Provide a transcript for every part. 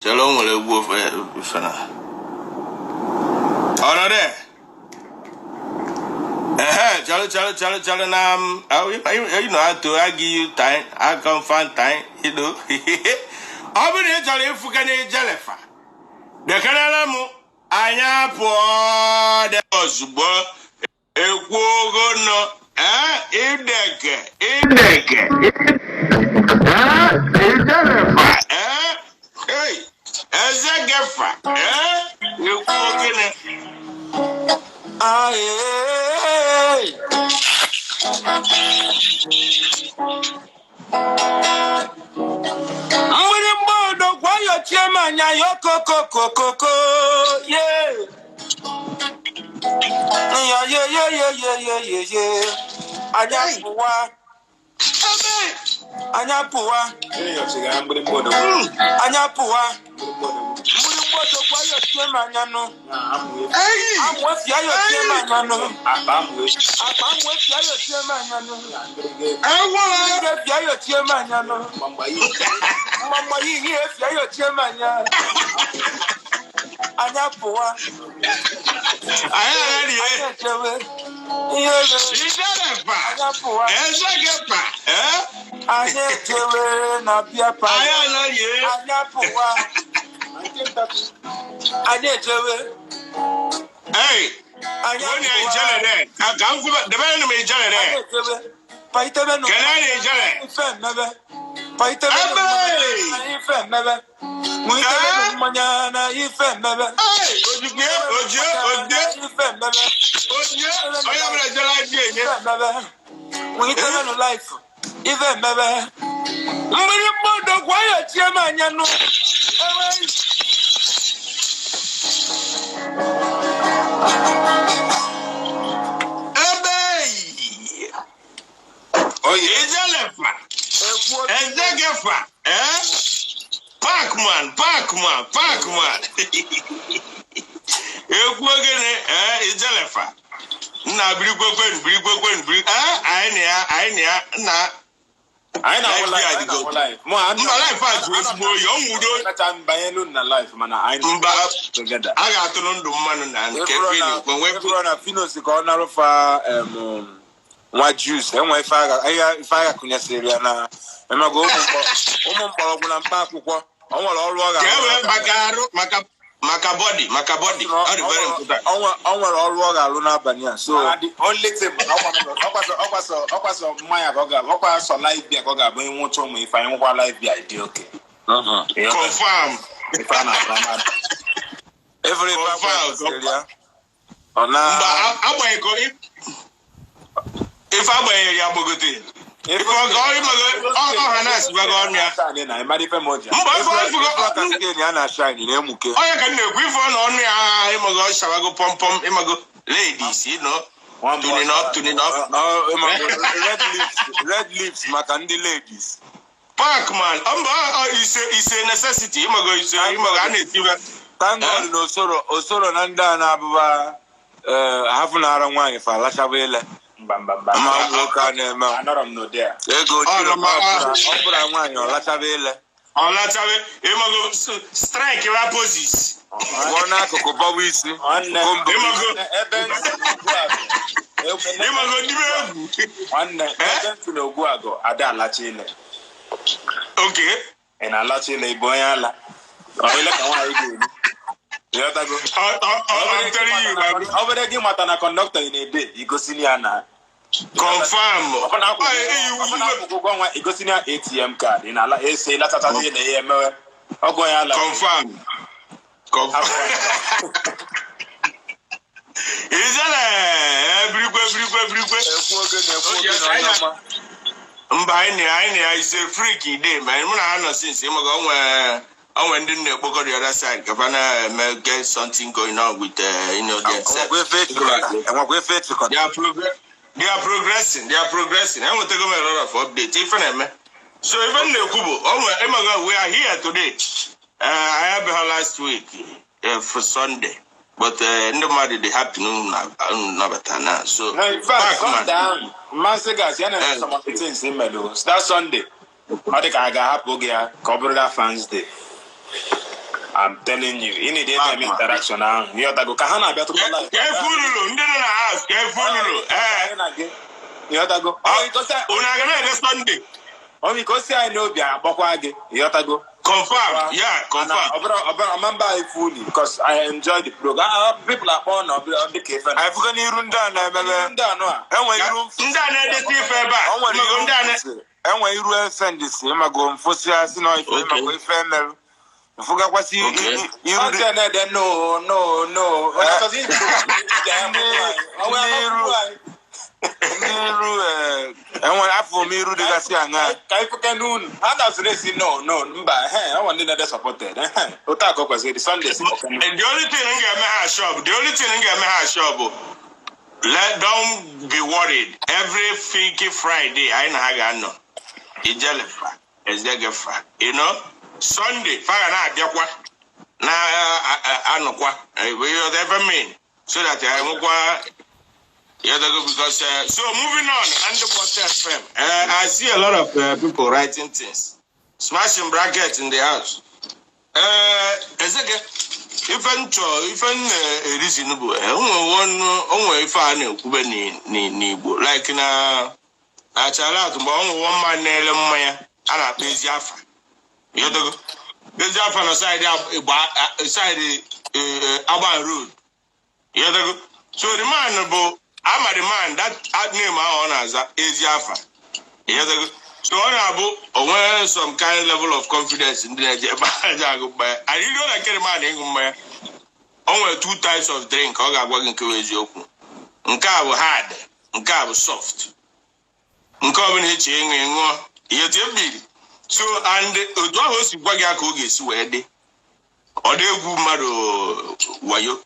Shalom will wolf fana. Ono there. Chalo you know how to I give you time. I can find time, you know. I've been here to Fukane Jalefa. The Canalamu, Anya poor the Osbo, a Wogono, Hey, as a gaffer, you walking why your chairman, Yoko, yeah. Anyapua. I'm with hey, I can't go the man may jelly there. Can I jelly? Oh, yeah, and they get fat, Parkman. If we're getting it's a lefa. Now, bring, I know life. My life was more young, that I'm buying life, man. I got to know the man and when we run a Phyno, the corner of my juice, and my fire could say, and I go home park. Macabody. Very important. All Waga Luna Banya. So the only thing I my Waga life be Waga when you want me if I want life be ideal. Okay. Confirm. If I'm not every confirm. Oh now. If I buy a Yabogotin. If I go, oh, Hanas, Wagonia, I might even more. I shine in Emuke. I can give one on me. I'm a gosh, I go pom, imago. Ladies, you know, tuning up. Red lips, Makandi ladies. Parkman, it's a necessity. Imago is a thank God, no sorrow, Nanda, Nabba, half an hour wine if I lash away. I'm not no there. They go strike your opposites. One okay. And I let you boyala. I'm telling you, over there, give a conductor in a day. You go see Niana. Confirm. You go see ATM card in Allah. Say that's at the AM. Confirm. Is that I say freaky day, man. I know since him go I went in the book on the other side. Governor may get something going on with they are progressing. I want to go a lot of updates. So even the Kubo, we are here today. I have her last week for Sunday. But in the morning, they have to know so in fact, sundown, Massigas, some of the things in Meadows. That Sunday, I think I got Hapogia, Cobra Fans Day. I'm telling you, you need to interaction now. You have to go. Kahana be to call like. Careful, ndena house. Careful, You have to go. Oh, because I Sunday. Oh, because I know be a WagaG. You have to go. Confirm. Yeah, confirm. I remember it fully because I enjoy the program. People are on the cave. I forgot you run down. And when you and when you run send this, I'm going for serious. No, if I'm going family. I forgot what you and when I for me, Rudy Garcia, I forget noon. And that's racing. No, but I want to supported. Otako was the Sunday. And the only thing I get my shop, don't be worried. Every freaky Friday, I know. Ijelefa, Ezegefa, you know, Sunday, Fagana, na Anokwa, we ever mean, so that I won't. Yeah, because so moving on, Ndigbaotofm. I see a lot of people writing things, smashing brackets in the house. Even reasonable. One fan ni like na achala to one man nele maya ana beziafa. You know, beziafa na side Aban Road. You know, so the man I'm a man that name I honor is Jaffa. So I some kind of level of confidence in the I really don't get a man only 2 types of drink. I got working to Nkabo hard, Nkabo soft. Nkabo so and the host WagaG is ready. Or they go mad wayo.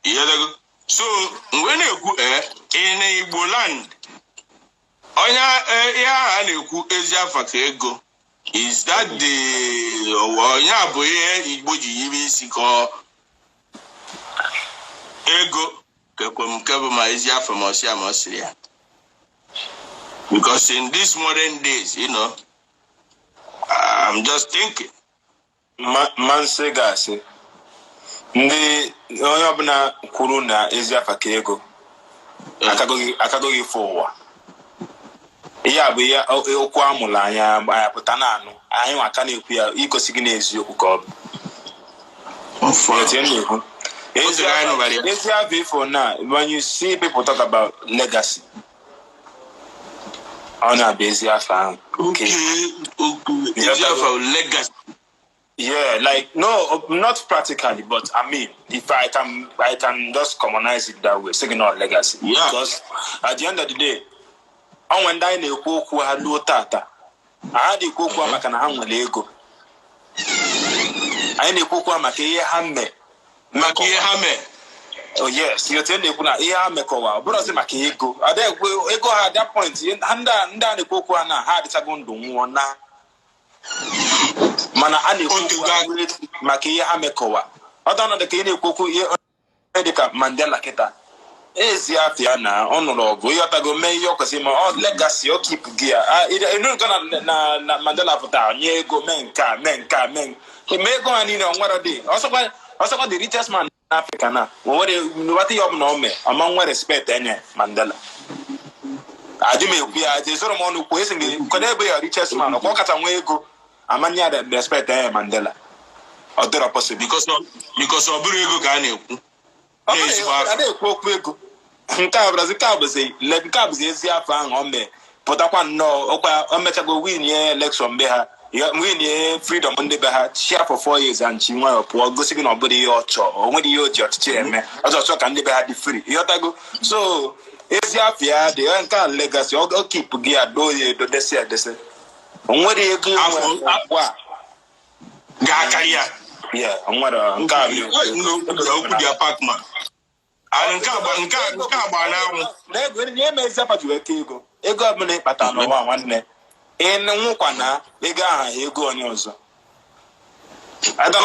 So when you go in a Igbo land, is that the because in these modern days, you know, I'm just thinking. Man say gasi. Ndị onye ọbụla kwuru na ezi afa ka ego akagoghị forwa ihe a bụ ihe okwu amụrụ anya pụta naanụ anyị nwa aka na-ekwu ya igosi gị n'eziokwu ka ọ bụ ezi afa ifo na when you see people talk about legacy ọ na-abụ ezi afa ahụ ezi afa legacy. Yeah, like no, not practically, but I mean, if I can just commonize it that way, signal legacy. Yeah. Because at the end of the day, I when die ne koku halu tata. I had the koku amaka na hanwe ego. I ne koku amaka ye hamme. Maki hamme. Oh yes, you tell me kuna ye hamme kowa. But say maki ego. Ade ego at that point, nda ne koku ana had sagondo wona. Mana ani maka ihe ha mekowa ọdọ na de ka ị na-ekwu ihe dịka Mandela kita ezi afia na ọnụrụ ọgụ ịghọtago mee ihe ọkwesị ma ọ legacy ọ keep gị ya enu nke na Mandela pụta nye ego mee ego ha niile onwere dị ọsọkwa the richest man in Africa na nwere nwata ihe ọbụla o mee ọma nwe respect enye Mandela adị m ekwu ya jezoro m ọnụ kwuo esi gị kwado ebe ya richest man ọkwa ọkacha nwe ego amanya the respect Mandela other possible because of ego ka na-ekwu na-ekwu okwu ego nke a Brazil ka bụ say like ka bụ ezi afọ ahụ o mee pụtakwa nnọọ ọkwa o mechago win ye election be ha win ye freedom ndị be ha share for 4 years and chi nwa pụọ gosi gị na ọ bụrụ ihe ọ chọọ o nwere ihe o ji ọchịchị eme ọchọ ka ndị be ha dị free ịghọtago so ezi afọ ya dị nke legacy o keep gị adoye dodese onwere ego akwa ga-akarịa ya onwere nke a okwu dị apartment nke agba n'anwụ na-ego nye m ezi apaju ego ọbụla ịkpata n'ụwa nwanne nwụkwa na ego aha ego onye ọzọ aka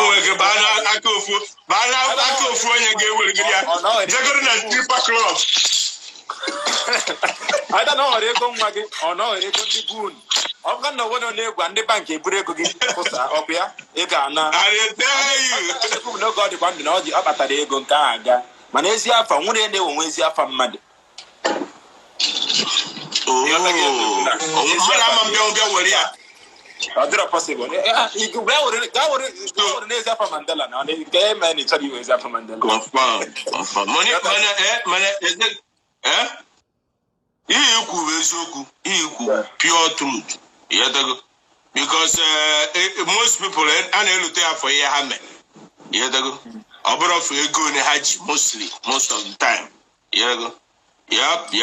ofu onye ga-ewere gị ya jegoro na stripper club ada na ọhụrụ ego nwa gị ọ na ọhụrụ ego ndị bun I'm going to go and the bank, a break again. Up here, you can now. I tell you. No God, the all the upper Tadego Gaga. Manesia from one day when we from Mad. Oh, possible. You go from Mandela now. They came and it's you is from Mandela. Confirm. Money, eh? Pure truth. Because most people are for a hammer. About go in Haji mostly, most of the time. Yep. You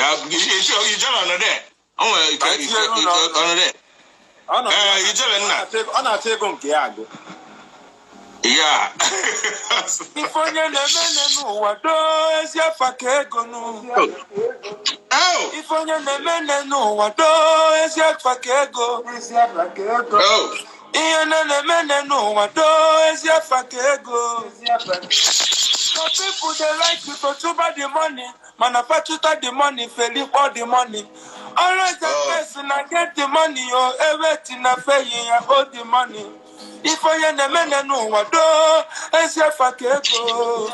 tell on there. Oh, you there. Oh no, you tell on take on Giago. Yeah. If I know what is your fakego no. Oh, if I know what is your fakego, oh, I know what is your fakego. Some people they like to talk about the money, manufacture the money, fail all the money. Always the person I get the money or everything I pay all the money. If I know what is your fakego.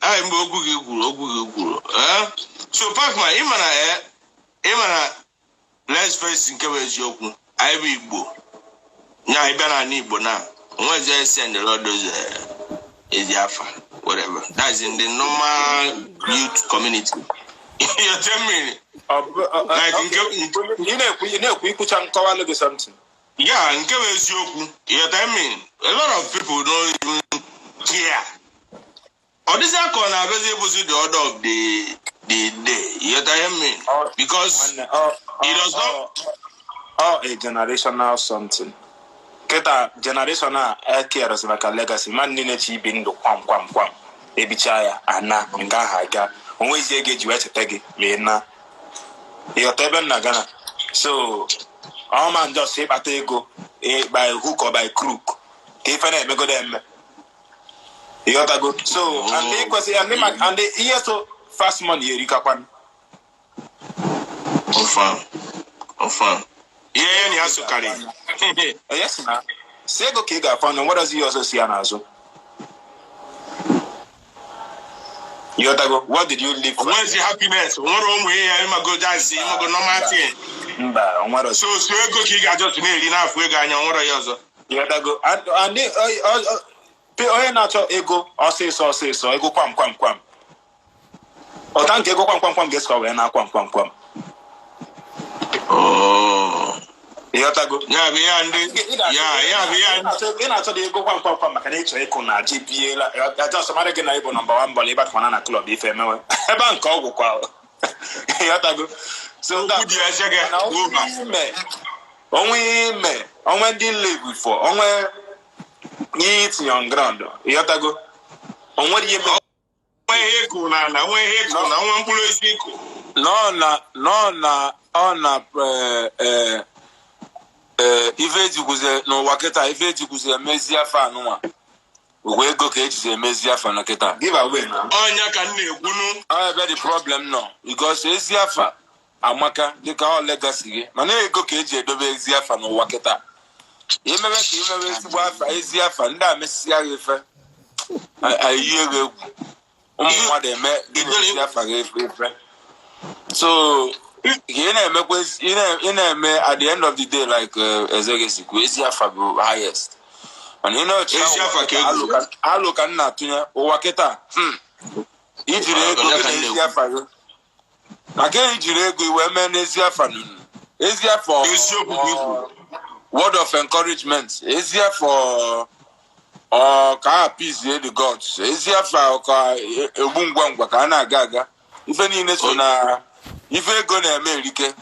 I'm so Pacman, Imana, let's face in Kawes Yoku. I be Igbo. Now I better need now. Once I send the Lord is Yafa, whatever. That's in the normal youth community. You tell me. We put on Kawalo something. Yeah, in Kawes Yoku. You tell me. A lot of people don't even care. Or this is the order of the day. You tell me. Because it does not. A generational something. Keta generational cares like a legacy. Man, need to be in the quam. Ebichaya, Anna, and Gahaga. Always you get you at a peggy, Lena. You're Teben Nagana. So, all man just say, but they go by hook or by crook. If I never go them. You got to go. So, and they was and they hear so fast money, Rikapan. Confirm. Yeah, he has to carry. Yes, ma'am. Say go Kiga found what does he also see an also? You got to go. What did you live for? Where's the happiness? One room way, I'm go dance, I'm go no matter. So go Kiga just made enough. We're going on what I also. You got to go. And they pay natural ego, or say so, ego quam. Or thank you, go quam, guess how we're now quam. Oh. You got to go. Yeah. In actually go quam, mechanical echo na GPA. I just somebody get able number one, but about one club if I'm a bank call. You got to go. So that only deal live before, only eat young ground. You got to go. On what you if you was no waketa, if you was a Messia fan, we go catch a Messia fan. Give away now. I have the problem no, because Esiafa, Amaka, they call legacy. Mane go catch a Messia fan or waketa. You may Esia fan, that Messia. I hear what they met. So, at the end of the day, like Ezegesi, Esia highest. And you know, I look at Natunya, Waketa. If you go to Esia Fago, again, you go women Esia Fanun. Esia for word of encouragement, Esia for peace, the gods, Esia for Bungwanga, Kana Gaga. Even in this one, if you're going to America,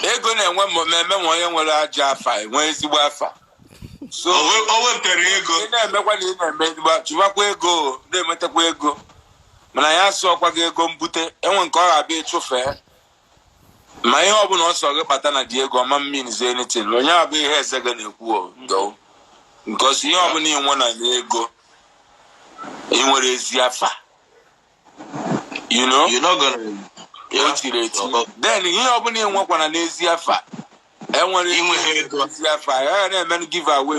they're going to one more member when I Jaffa, where's the Wafa? So, go, they met a way go. When I asked Waga Gombute, and one call a bit so fair. My husband also got Patana Diego, Mam means anything. When you be here, second, go, because you have only one go. in what is Yafa. You know? You're not gonna. Then you open in one an easy Yafa. And when you Yafa, and then give away.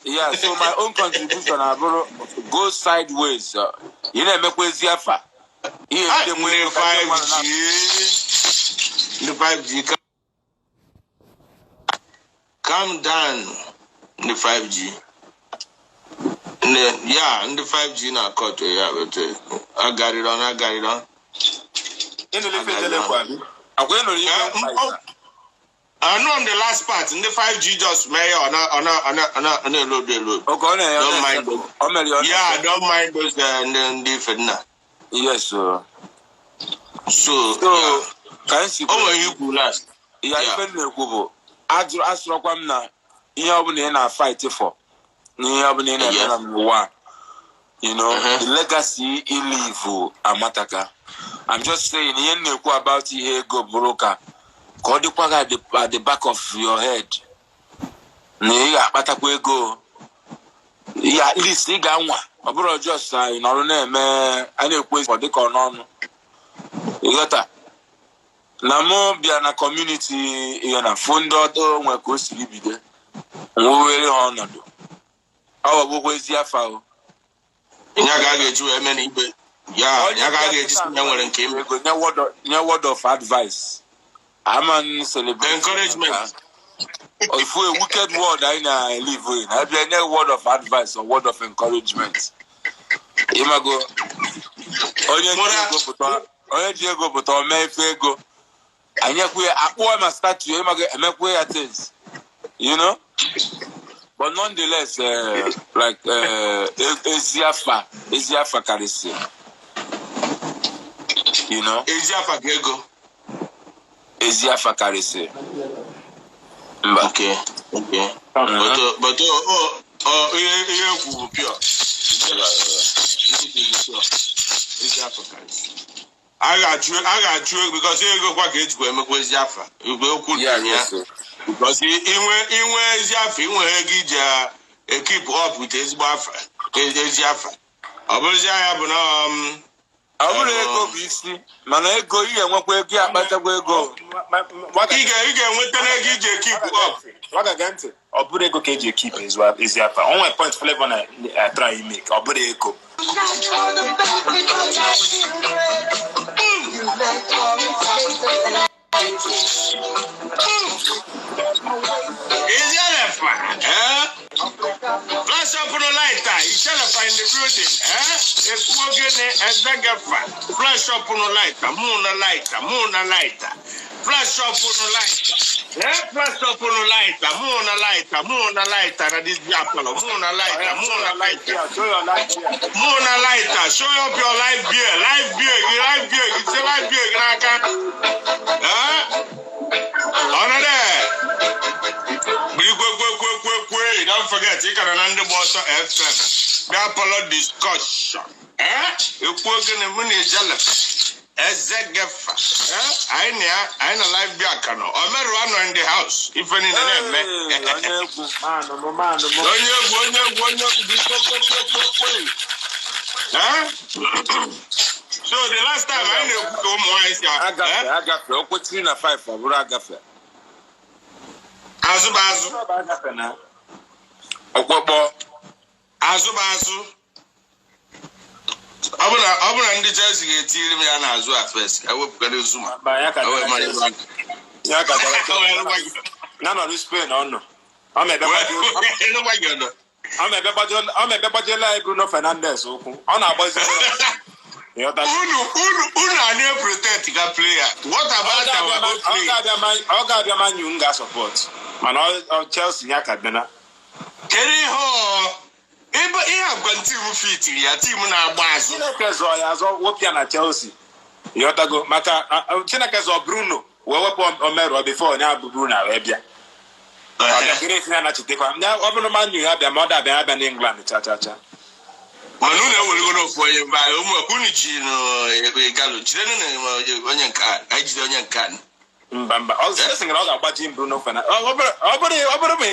Yeah, so my own contribution goes sideways. You know, make with Yafa. The 5G. Calm down. The 5G. And the 5G now cut. Yeah, but I got it on. In the living I know on the last part in the 5G just may on a load. Don't mind those. Yeah, don't mind those and then different. Yes, sir. So can you see? Oh, you last. Yeah, even the Kubo. As Rockam you have been a fight for. You have been in a war. You know, the legacy illegal Amataka. I'm just saying, you know about here go broker. Call the Waga at the back of your head. Yeah, but I go. Yeah, at least he got one. Abro just in our name, any place for the corner. You got that? Namo be an a community in a fundo to my coast be there. We very honored. Our book is your foul. Yaga you many, but yeah, Yaga just never came. No word of advice. I'm an celebrity. Encouragement. If we wicked word I live in, I be no word of advice or word of encouragement. Imago. Onye Diego but on me fego. And yet we are my statue, Imago things. You know? But nonetheless, like Eziafa Karisi. You know? Eziafa Gego. Eziafa Karisi. Okay. But pure. I got you because you go quite get where was Jaffa. You go cool. Yeah. Because he went Jaffa, he keep up with his buffer. His Jaffa. I will go busy. Man, I go here and what get better will go. What he can with the keep up. WagaG or Burego KJ keep is what is the only point Flavour I try to make or Burego. Is flash up on the lighter, you shall find the building, it's working as Ndigbaoto. Flash up on the lighter, moon a lighter. Flash up on the lighter. Flash up on the lighter, moon a lighter, that is the apple, moon a lighter. Moon a lighter, show up your live beer, it's a live beer, Honor there. Don't forget, you can Ndigbaotofm. The Parlour discussion. You put in the money jealous. I know life be a canoe. I'm not in the house. If any So the last time I knew I got what's in a 5 for WagaG. Azubazu. Azubazu. Abuna ndi Chelsea getiri me na azu at first. I hope God is Zuma. No, Spain no. I'm a Bruno Fernandes. On our boys. Who are protect the player? What about our man you support? Man, all Chelsea Yakadena. Kenny Ho. He have continued fit your team now. Baz. As all Wopian at Chelsea. Yotago Maka Chinakes or Bruno. We were Omero before now Bruno Arabia. Now, open man, you have their mother in England. Cha. Manuna will go for you by Kunichino, Galo, Children, I just can. Bamba, I was listening about Jim Bruno Fernandes.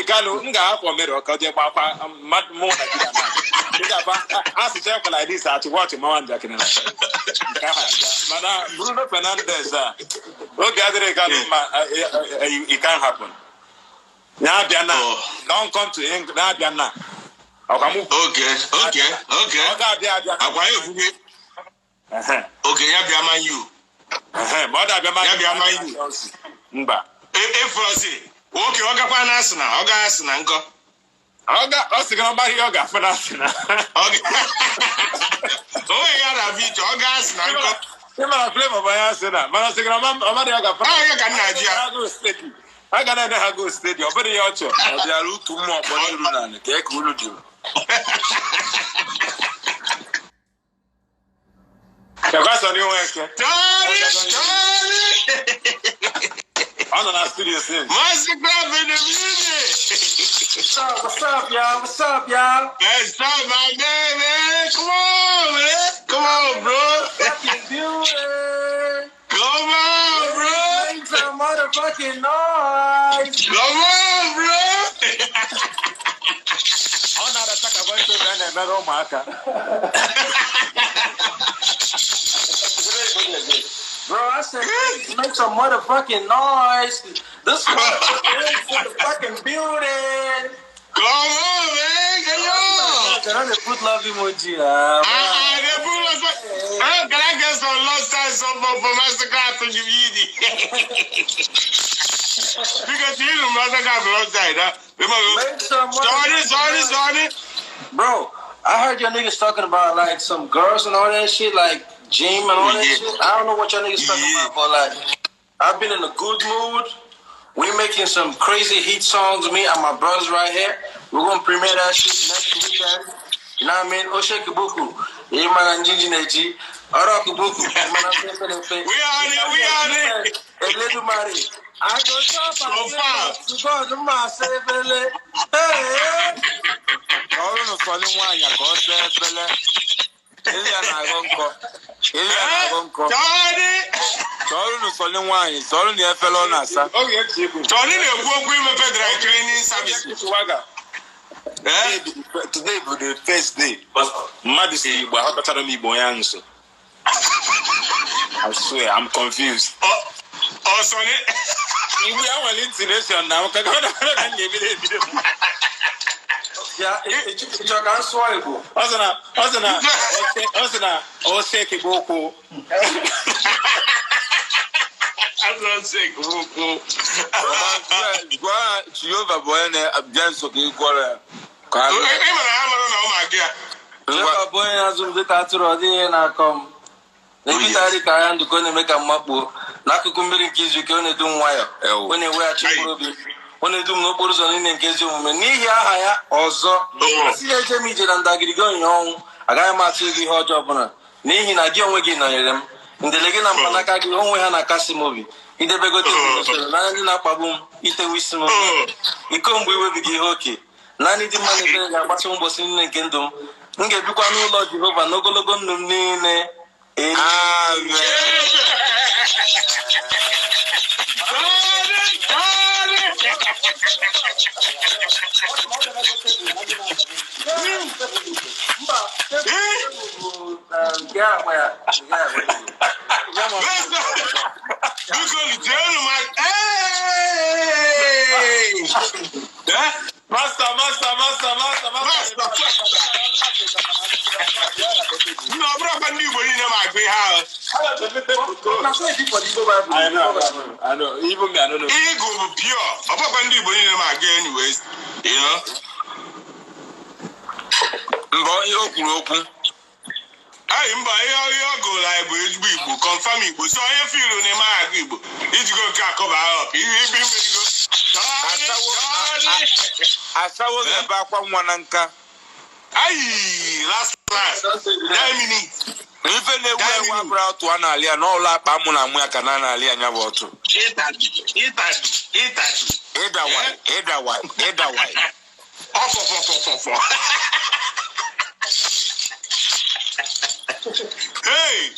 Galo, Nga for Mero, because you're more than As a check like this, I have to watch him on Jack. Bruno Fernandez, okay, it can't happen. Now, don't come to England. Now, okay. Okay, you. But If okay, Waga Panasna, Oga Nanko. Oga, what's going to Yoga for us? Okay. Oh, yeah, Oga Nanko. You're not a flavor by us, but I was thinking about Yoga. I got a good stadium, but you're too. They are too more than the cake will do. That's on your way. I'm not studio scene. What's up, y'all? What's up, y'all? What's up, my man? Come on, bro. Fucking beauty. Come on, bro. Make some motherfucking noise. Come on, bro. I'm not a sucker going to run another marker. Bro, I said, make some motherfucking noise. This motherfucker is the fucking building. Come on, man. Can I put love emoji? Can I get some lost time for Mastercard to the video? Because you know Mastercard lost time. Sorry. Bro, I heard your niggas talking about like some girls and all that shit, like gym and all that shit. I don't know what your niggas talking about, but like, I've been in a good mood. We making some crazy hit songs, me and my brothers right here. We're gonna premiere that shit next weekend. You know what I mean? Oshe Kibuku. Yemana Njinji Neji. Oro Kibuku. We are it. Edledumare. I go shop so far. To my fele. Hey. All no funny one, you go say fele. Eliana Gonko. All no funny one, it's all in the fellow Nasa. Oh, yes, you go. Tony, we training service. Waga. Today will be the first day. Madison, but how better me boyanso? I swear, I'm confused. Oh, Sonny. We have an intonation now. Yeah, it's your answer. Oh, shake it, Boko. I'm not sick. Go to your boy and dance okay. When do n'okporo ụzọ niile nke ezi omume n'ihi aha ya ọzọ si eje m ije na ndagịrịga ọnwụ agaghị m atụ gị ihe ọjọọ ọbụla n'ihi na gị onwe gị nọnyere m ndele gị na mkpanaka gị onwe ha na-akasị m obi idebegote usoro na ndị na-akpagbu m itewe isi m iko mgbe iwebiga ihe oke naanị dị mma na-ebere ga-agbasa ụbọchị niile nke ndụ m ga-ebikwa n'ụlọ Jehova n'ogologo ndụ m niile. Amen. Master. No, bro, I knew what you know my great house. I know. Even me, I don't know. It go pure. I'm not going to do what you know my great anyways. You know? Hey, mba, you go like Igbo, confirm Igbo. So I feel on my Igbo. It's going to cover up. You be go. I saw the back one anchor. Aye, last 9 minutes. Even the way we brought to an alien, no lap, Amuna, Muakan, alien, Yaboto. Either way. Hey,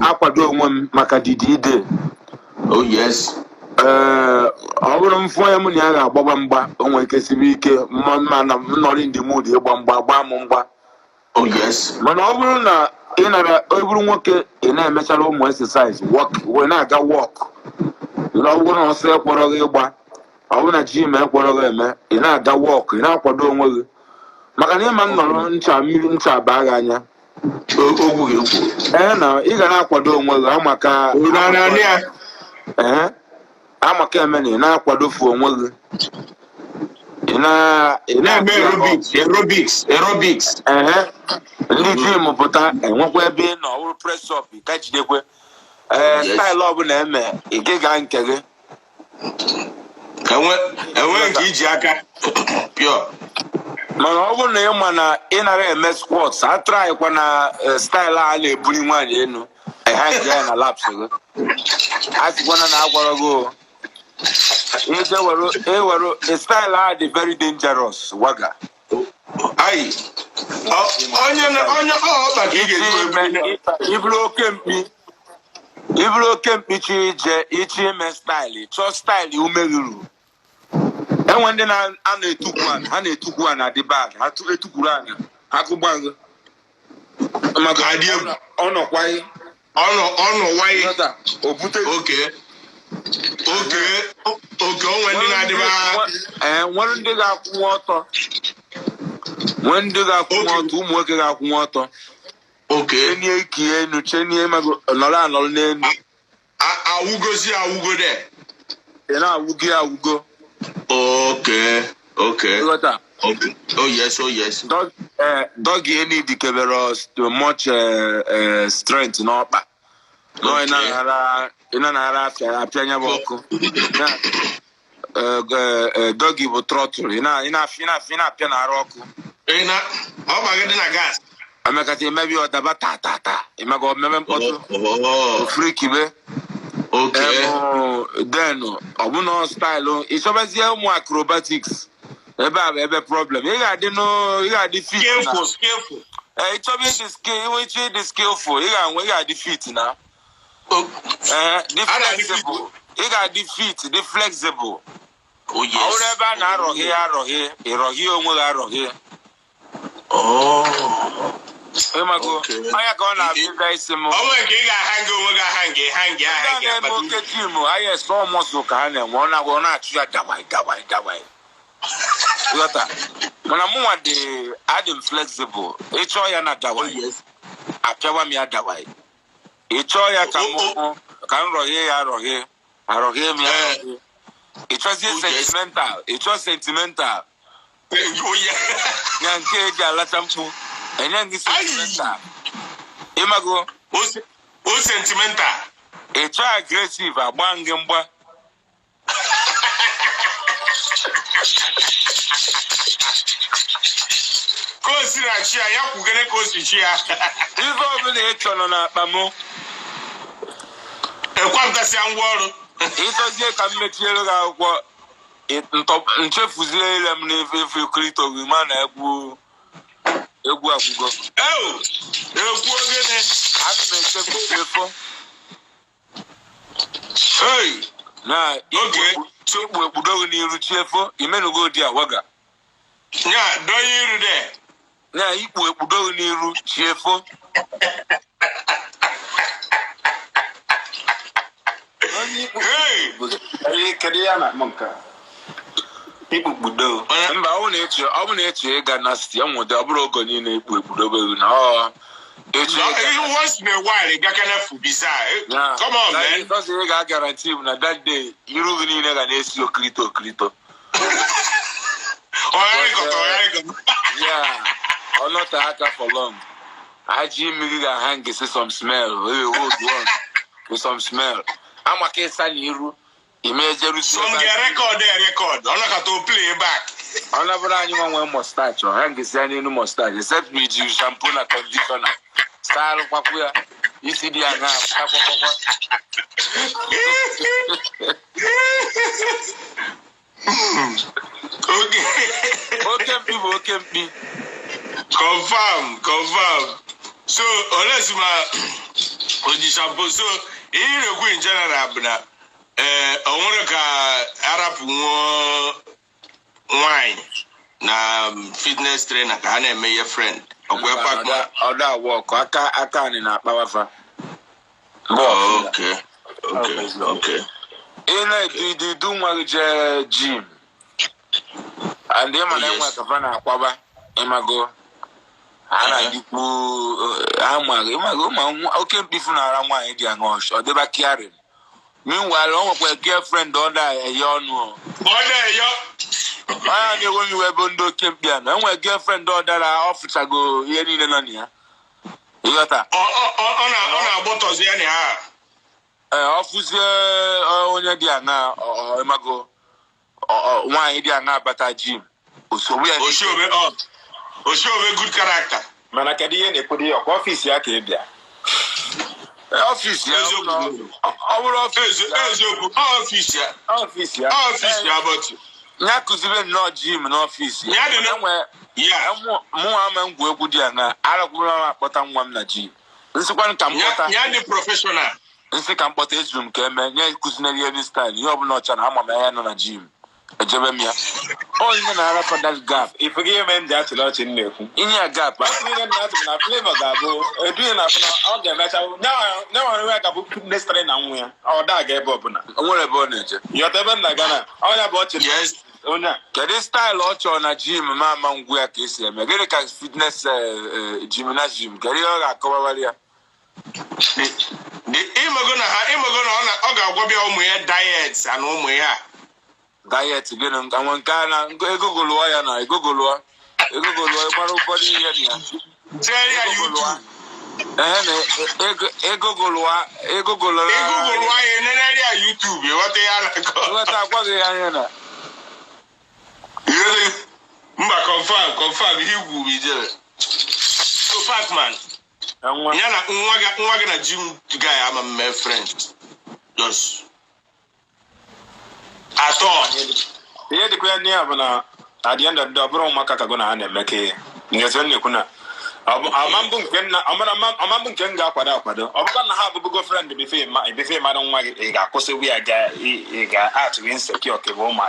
Aqua do one Macadidi. Oh, yes. ọ bụrụ mfụ onye mụ na ya ga-agbagba mgba o nwere ike sibe ike mma na nnọrị ndị mood ịgba mgba gbaa m mgba mana ọ bụrụ na ị nara eburu nwoke ị na-emechara ụmụ exercise wee na-aga wọk ọ bụrụ na ọsọ ekpọrọ gị ịgba ọ bụrụ na jim ekpọrọ gị eme ị na-aga wọk ị na-akwado onwe gị maka na ịma nnọrọ ncha mmiri ncha baa gị anya na ị ga na-akwado onwe gị amaka eme na ị na-akwadofu onwe gị ị na-eme aerobics ndị jim pụta enwekwa ebe ị nọ ọwụrụ press up ka jidekwe staịlụ ọbụla eme ị gị gaa nke gị enwe nke iji aka pure mana ọ bụrụ na ị ma na ị nara eme squats atraịkwa na staịlụ a na-ebuli nwaanyị enu ha nke ya na laps gị a sịkwana na agwara gị ewere staịlụ a dị very dangerous waga iburu oke mkpi ichi ime staịlụ chọọ staịlụ umeruru enwe ndị na-etukwu ana ha na-etukwu ana dị bad ha etukwuru ana akụgbaghị maka ọnọkwaghị obute oke onwe ndị na-adịba nwere ndị ga-akwụnwe ọtọ ụmụ nwoke ga-akwụnwe ọtọ chenie ike enu chenie nọrọ anọrọ n'elu awugo de ị na-awugo awugo okay oh yes doggy need kebere much strength n'ọkpa no ị na-aghara apịa anya bụ ọkụ doggy bụ trọtụl ị na-apịa n'ara ọkụ emekata emebi ọdaba tatata emega omeme mkpọtụ ofurikibe denu ọbụna staịlụ ịchọbazie ụmụ acrobatics ebe a bụ ebe problem ị ga-adị fit ịchọba ịdị skillful ị ga-adị fit na ị ga-adị fit dị flexible ọ bụrụ ebe a na-arọghị ịrọghị onwe gị arọghị ịmago anya ka ọ na-abịa ịga isi m na-eme oke tim anya sọ mọsụ ka ha na-enwe ọ na-achụ ya dawai mana mụnwa adị m flexible ịchọọ ya na dawai apịawa m ya dawai ịchọọ ya ka m rọghie ya arọghie m ya ịchọọ sentimental ya nke eji alacha mkpu enye gị sentimental ịmago o sentimental ịchọ agresiv agba gị mgba ka o siri achị ya kwugere ka o si chi ya ife ọbụla ị chọrọ n'akpa m ekwapụtasịa ngwa ọrụ ịchọzie ka m mechiere gị akwụkwọ nchefuziere m n'efe krito gị ma na egwu agwụgo egwu ogene ana m echefu efo na ikpu ekpudo gị n'iru chiefo imenugo di awaga ya donye iru de na ikpu ekpudo gị n'iru chiefo kedu ya na maka ikpu ekpudo mba ọ bụ na-eche ịga na siti ya nwụde ọ bụrụ ogo niile ikpu ekpudo gị na once in a while you get enough bizarre. Come on, man. Because you got guarantee that that day you really need to get your clito. Yeah, or not a hacker for long. I Jim hang see some smell. With some smell. I'm a case and you image some record. I'm not going to play back. I'm not going to mustache or hang is any mustache except me you shampoo and conditioner. Style kwakuya isi di anga kwakwa okay mpi confirm so unless ma oji shampoo so irekwu in general abuna onwere ka Arab wine na fitness trainer ka ha na-eme ihe friend. Oda work aka ni na akpawafa. Okay. Do nwere gym. And them and them work afana akwaba imago. Ana dipu imago okay bifu na ara nwa e di angosh o deba caring. Meanwhile, on my girlfriend under a young I only when you were bondo champion. And my girlfriend daughter officer go any nania. You got that? On a bottles anyhow. Officer on your diana or imago or one idiana bata gym. So we are show me good character. Manakadi and put your office yakibia. Office, our office, but Nakuzibe no gym, no office. Muhammad Gubudiana, Araguna, Potam na gym. This one can be professional. This can put his room, came and Kusinari style. You have not an hammer on a gym. A Jabemia. Oh, even for that gap. If we give him that lot in there, in your gap, I think not Flavour Gabo, doing all the matter. Now I work about next train and where our dog gave up. What about it? You're the one like Ghana. All about it. Yes. Oh, no. Can this style also on a gym, Mamma Guac is a American fitness gymnasium. Carry on a cover. The imagona on diets and home we are. Diet again, and one Ghana, Google lawyer, and I Google lawyer, body here. Jerry, are you? Google lawyer, in an area YouTube. What they are, what they are. Confirm, he will be there. So fast, man. Waga gym guy, I'm a friend. Just. At all. Yeah, the queer near at the end of the Igboamaka gonna and make a Yazoni Kuna. Amambun can go quite up. I'm gonna have a good friend before Madam Waga, because we are art insecure.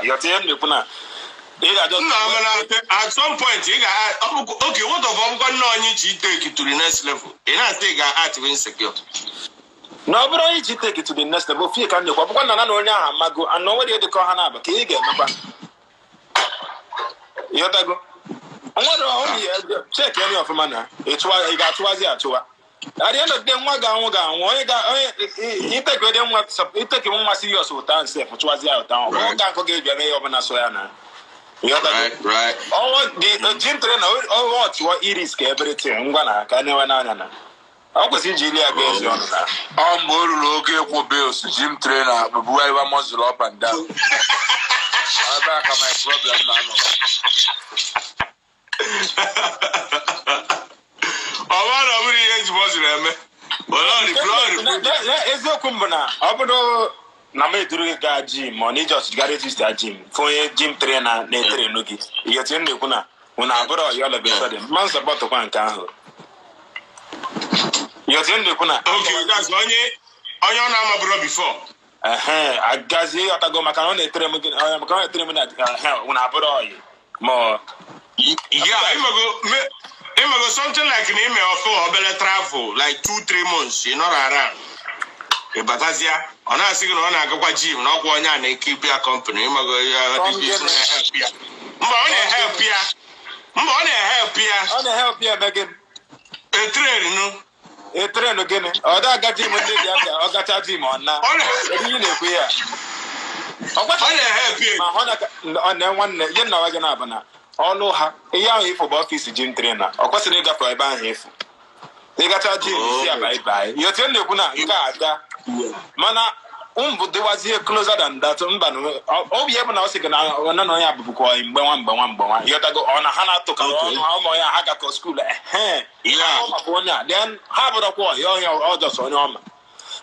You're telling me, Kuna. At some point, you got okay. What of I'm gonna need to take it to the next level? And I think I art insecure. No, but I need to take it to the next level. Fear can do one Mago and nobody to call Hanaba. Can you get Yotago? I want to check any of manner. It's why he got twice at two. At the end of the Waga, he take them what's up. He take him one serious town, say for twice out town. One can't forget your name of Nasoyana. Right. Oh, the gym trainer, oh, what it is, everything. Gonna can never. I was in Julia against you. I'm more looking for bills, gym trainer, but whoever muscle up and down. I'm back on my problem now. Oh, what are we age was it? Well, it's no kumbana. Obodo na me duru ga gym, money just get register gym. For a gym trainer, na train nugi. You tell me kuna, una abro you all of a sudden. Man support to one can. You tell me kuna. Okay, that's on your number bro before. I guess you have to go macaroni train. I'm going to train that una abro you. More. Yeah, Imago something like an email for better travel, like 2-3 months, you're not around. But as ya, on a single one, I go to gym, not one and keep your company. Imago, help you. Help you, Megan. A train, no? A train again. Oh, that got him I got him on now. Help you. On that one, you know, I can have now. All ha iya for office gym trainer o kwesịrị ịgafe ebe ahụ efu ịgacha gym si bye you tell me kuna nke aga mana dịwazie closer than that mba no obi ebe na o sị na ona no ya bụbụkwa mgbe nwa you tago ona ha na toka ọmọ ya ha ga school ya ọ maka onye then ha bụrọkwa ya ọ just onye ọma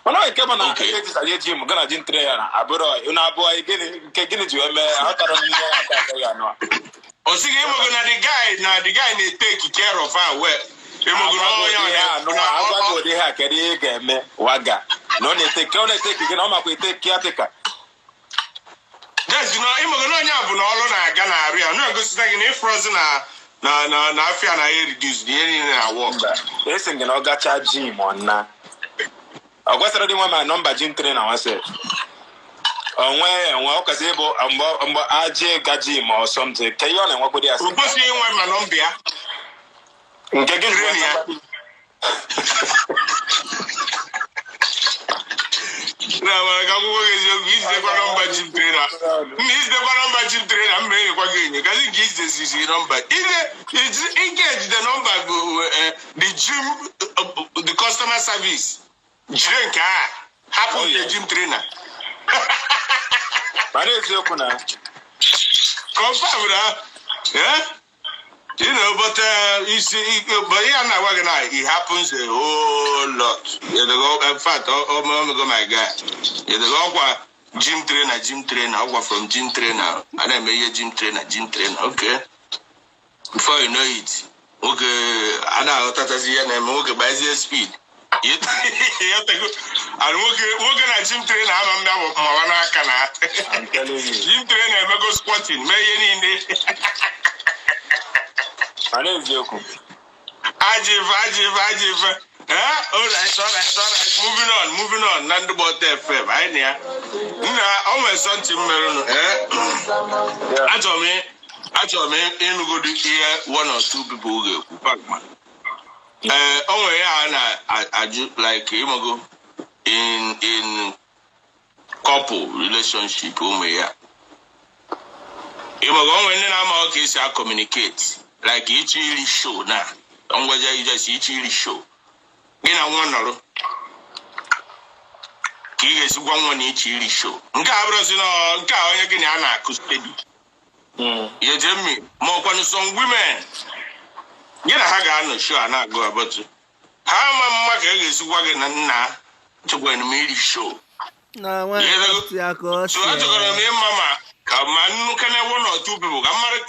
mana o nke mana eji gym gana gym trainer abụrụ una abụọ gịnị ji eme atara nne aka ya no o sige na the guy na take care of her well. Agwa go dey ha kere ga eme waga. No na take care na take caretaker. Just ịmụ gị na onye bụ na ọrụ na-aga na arịa na-egosita gị na ịfrozi na afịa na ya reduce ihe niile na work. Esi gị na ọ gacha gym ọna. Ọ gwasara dị nwa ma nọmba gym trainer nwasị. Onwe ọ kwesịrị ịbụ mgbe aje ga gym or something. Ka ihe ọ na-enwekwụdị ya sị. O kwesịghị inwe ma nọmba ya. Nke gị trainer ya. Na wala ka ko ge yo gi de kwa number gym trainer. Ni de kwa number gym trainer mbe kwa ge ni. Kasi gi de si number. It's engage the number go the gym the customer service. Drink happen the gym trainer. But it's open now. Confirm that. Yeah? You know, but you see, but yeah, now it happens a whole lot. In fact, my guy, gym trainer, from gym trainer, and I made a gym trainer. Okay, before you know it, okay, I know that is the name. Okay, by the speed. And working at gym trainer, I'm telling you, gym trainer, I go squatting, Ajiv. All right. Moving on. Ndigbaotofm. I near. Almost something. I told me, in go to hear one or two people go back, man. I do like him in couple relationship. When case I communicate. Like each really show now. Don't go there, you just each really show. In a one, is one each really show. Cabros, you tell me, more when some women. You know, I got show and not go about you. How much is Waga now to go and really show? No, so I took Mama. Man, can I one or two people? I'm not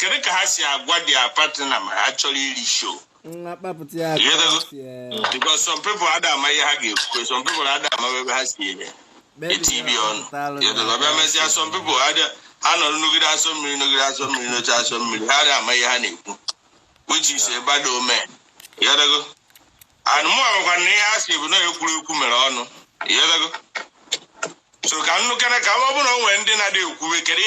what their partner actually really show. Because some people had a Mayagi, some people had a Mayagi. TV on. Some people had I don't look at some had a Mayani, which is a bad old man. Yadago. And more when they ask you, no, you could Yadago. So can look at a come when dinner do we can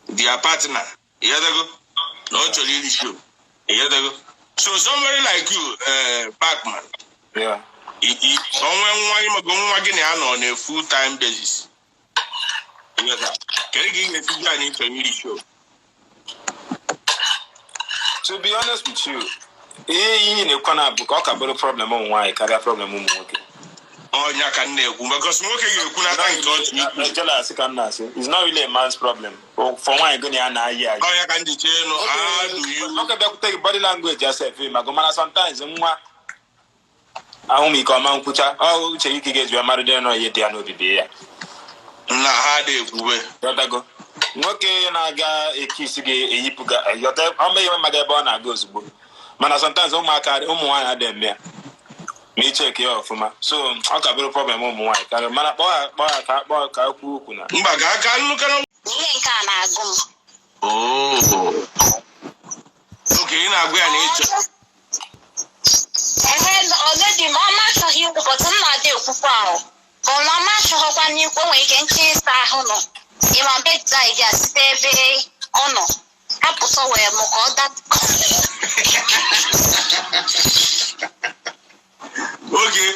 their partner. Not really sure. So somebody like you, Pacman. Yeah. On a full-time basis. Can you give me a really sure? To be honest with you, in a corner book, I problem on why career problem working. Oh, you can because smoking it's not really a man's problem. For one, going to oh, you can how do you look at take body language yourself? Sometimes I only come and put oh, you can get your married or yet they are not be how they go. Okay, and I got a kiss again, a yipuga, your time. How many my gabona goes? Man, sometimes my card, one them there. Me check you off, ma. So I got a problem on my car. Man, boy, oh. Okay, now we are nature. Already, Mama saw you, but I'm not there for power. But Mama saw when you go and chase that honor. You want bed die, just stay honor. I put away more that. Okay.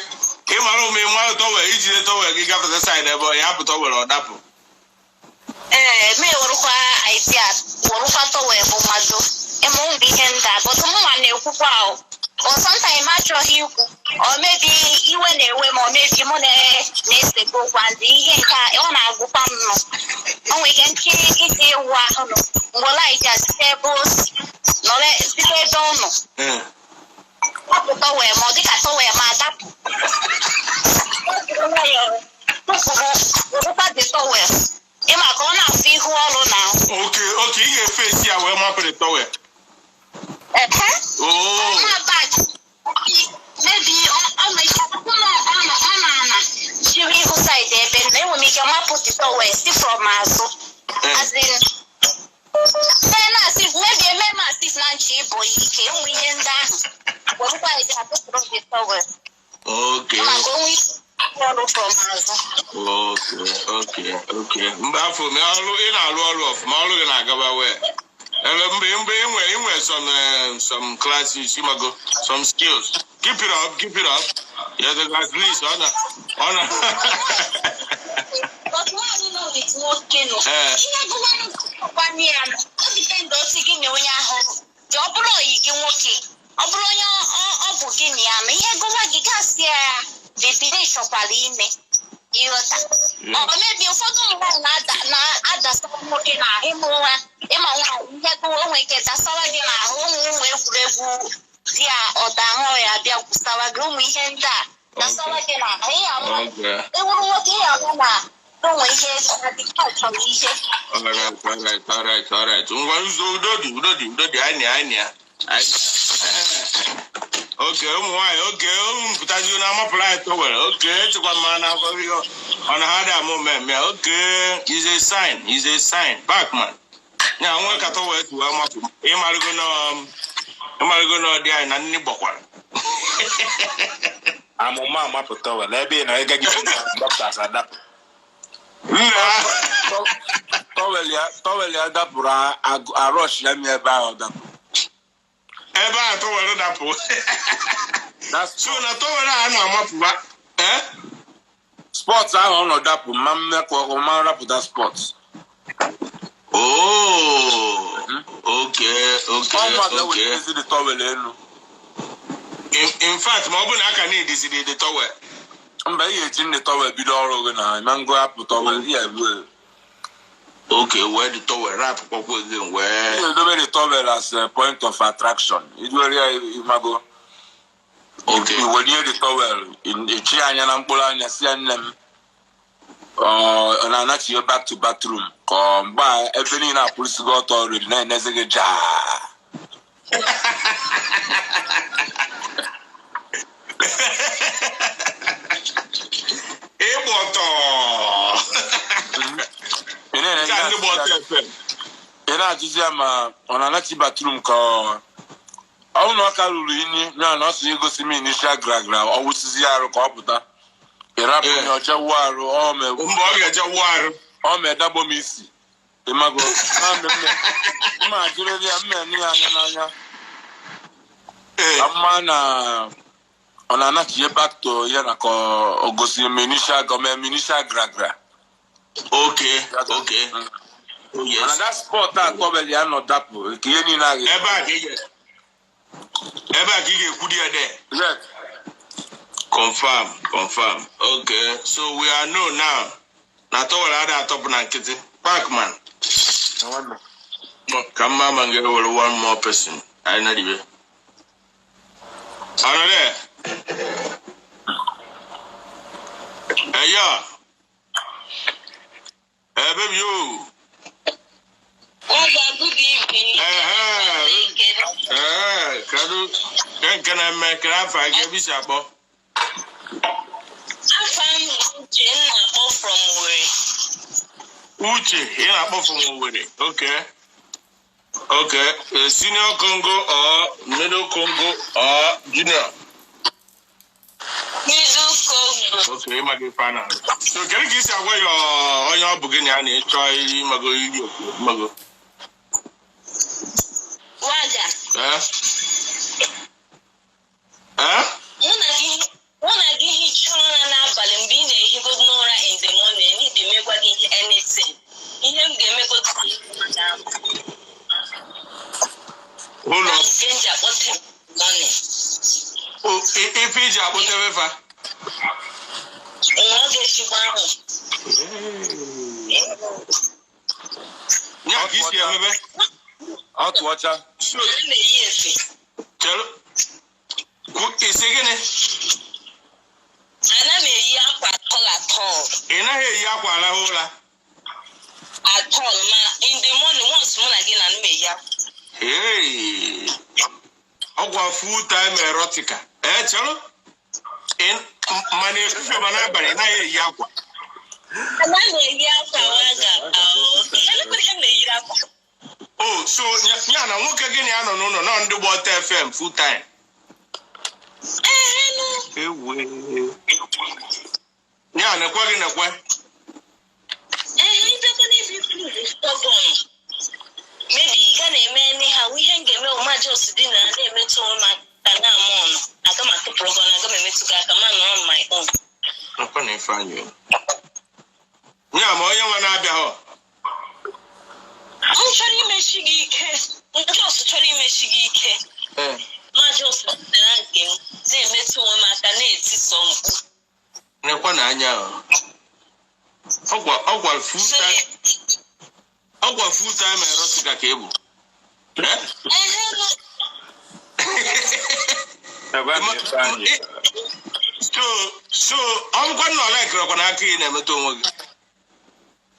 Came on me one tower, each tower, you got the side, but you have to tower or dapple. Me or I see or away for my door. It won't be in that, but someone knew wow. Or sometimes I draw you, or maybe you went away, or maybe money next to go one day. On our go and we can change it. Well, I just say, boss, no, let's don't know. Away, Modica, away, my dap. Am I going to see who all now? Okay, you face here, where my pretty tower. Oh, maybe on my she will side there, then they will make ike mapụta towel si from azụ as in then asif maybe ememe asif na nchi ịbụ ike ụmụ ihe ndị ahụ werụkwa eji apụtụrụ gị towel maka onwe ọrụ from azụ. Okay. Mgbe afọ ị na-arụ ọrụ ọfụma ọrụ gị na-agaba wee mgbe inwe some classes imago some skills. Keep it up. Yeah, at least on but why you know it's working? Ihe gụwanụ ọkwanye ya ọ dịpendị otu gị na onye ahụ dị ọ bụrụ oyi gị nwoke ọ bụrụ onye ọ bụ gị na ya ma ihe gụwa gị gasị ya bibiri chọkwara ime ịghọta ọ mebi ụfọdụ ụmụ nwaanyị na-adasara nwoke na ịmụ nwa ịma nwaanyị ihe gụwa onwe ike dasara gị n'ahụ ụmụ egwuregwu di ya ọdahụ ya bịa gwụsawa gị ụmụ ihe ndị a dasara gị n'ahụ ewuru nwoke ya hụ na onwe ihe adịka chọrọ ihe. Alright. Ngwa nzu udo dị anya. Okay, ụmụ nwaanyị ụmụ mpụtazi na amapụrụ anyị towel. Okay, echekwa mma na ọ na ha dị amụ mmemme. Okay, is a sign. Backman. Ya nwe ka towel tuwa amapụ. Ịmarịgo na ọ dị anyị na nni gbakwara. Amụma amapụ towel ebe ị na ịgaghị doctors adapụ. Towel ya dapụrụ arọsh ya mi ebe ahụ dapụ. Ebe a towel dapụ. So na towel a na-amapụba. Sports ahụ ọ nọ dapụ ma mmekọ ọma rapụta sports. Okay. The towel enu. In fact, ma ọ bụ na aka na-ediziri the towel. Mba ihe eji nne towel bido ọrụ gị na mango apụ towel ya egbu. Okay, where the towel wrap again where you do the towel as a point of attraction. It will imago. Okay, when you the towel in the Chianya Nampola and Sianem and I you back to bathroom. Come by everything I police got already nine as a jar. On an active bathroom call. I don't know Carolini, no, not you go see me in the shagra, or which is Yaro Coputa. A rap in your Jawar, or me double missy. The Mago, I'm man on an active back to Yanako, or go see Minisha, go Minisha Gragra. Okay. Oh, yes. And that sport that probably are not that poor. Yes. Confirm. Okay, so we are known now. Not all other top and kitty. Parkman. Come on and get one more person. I know you. Hey, yeah. Hey, baby, you. Waga, good evening. Can I make an offer? I give you some. I found Jenna off from Uche, here from Uche. Okay. Senior Congo or middle Congo or junior? Middle Congo. Okay, you might be fine. So can you give us away on your beginning and try Mago? Waga. When I give you children and Balimbine, he would know in the morning, he didn't make anything. He didn't make what hold on. Money. Oh, if he's a whatever. Yeah, he's here, out to watch out. Tell is again. And I'm a yakwa at all. In a yakwa at all, in the morning, once more again, and me yak. Hey, our full time erotica. Chalo in money from an abba, and I yakwa. Oh, so Yana, look again, I don't know, no, Ndigbaotofm full time. Yana, maybe you can anyhow. We hang a little majors dinner and they met to my Tanamon. I come at the program, I come and to Gakaman on my own. I'm going to find you. Yeah, more you want to be. I'm trying to make you case. I'm just trying to make you majors again. They met to my Tanate some. Nequananya. Oh, full time. I got full time erotica cable. So I'm going to like Rokonaki in a metal.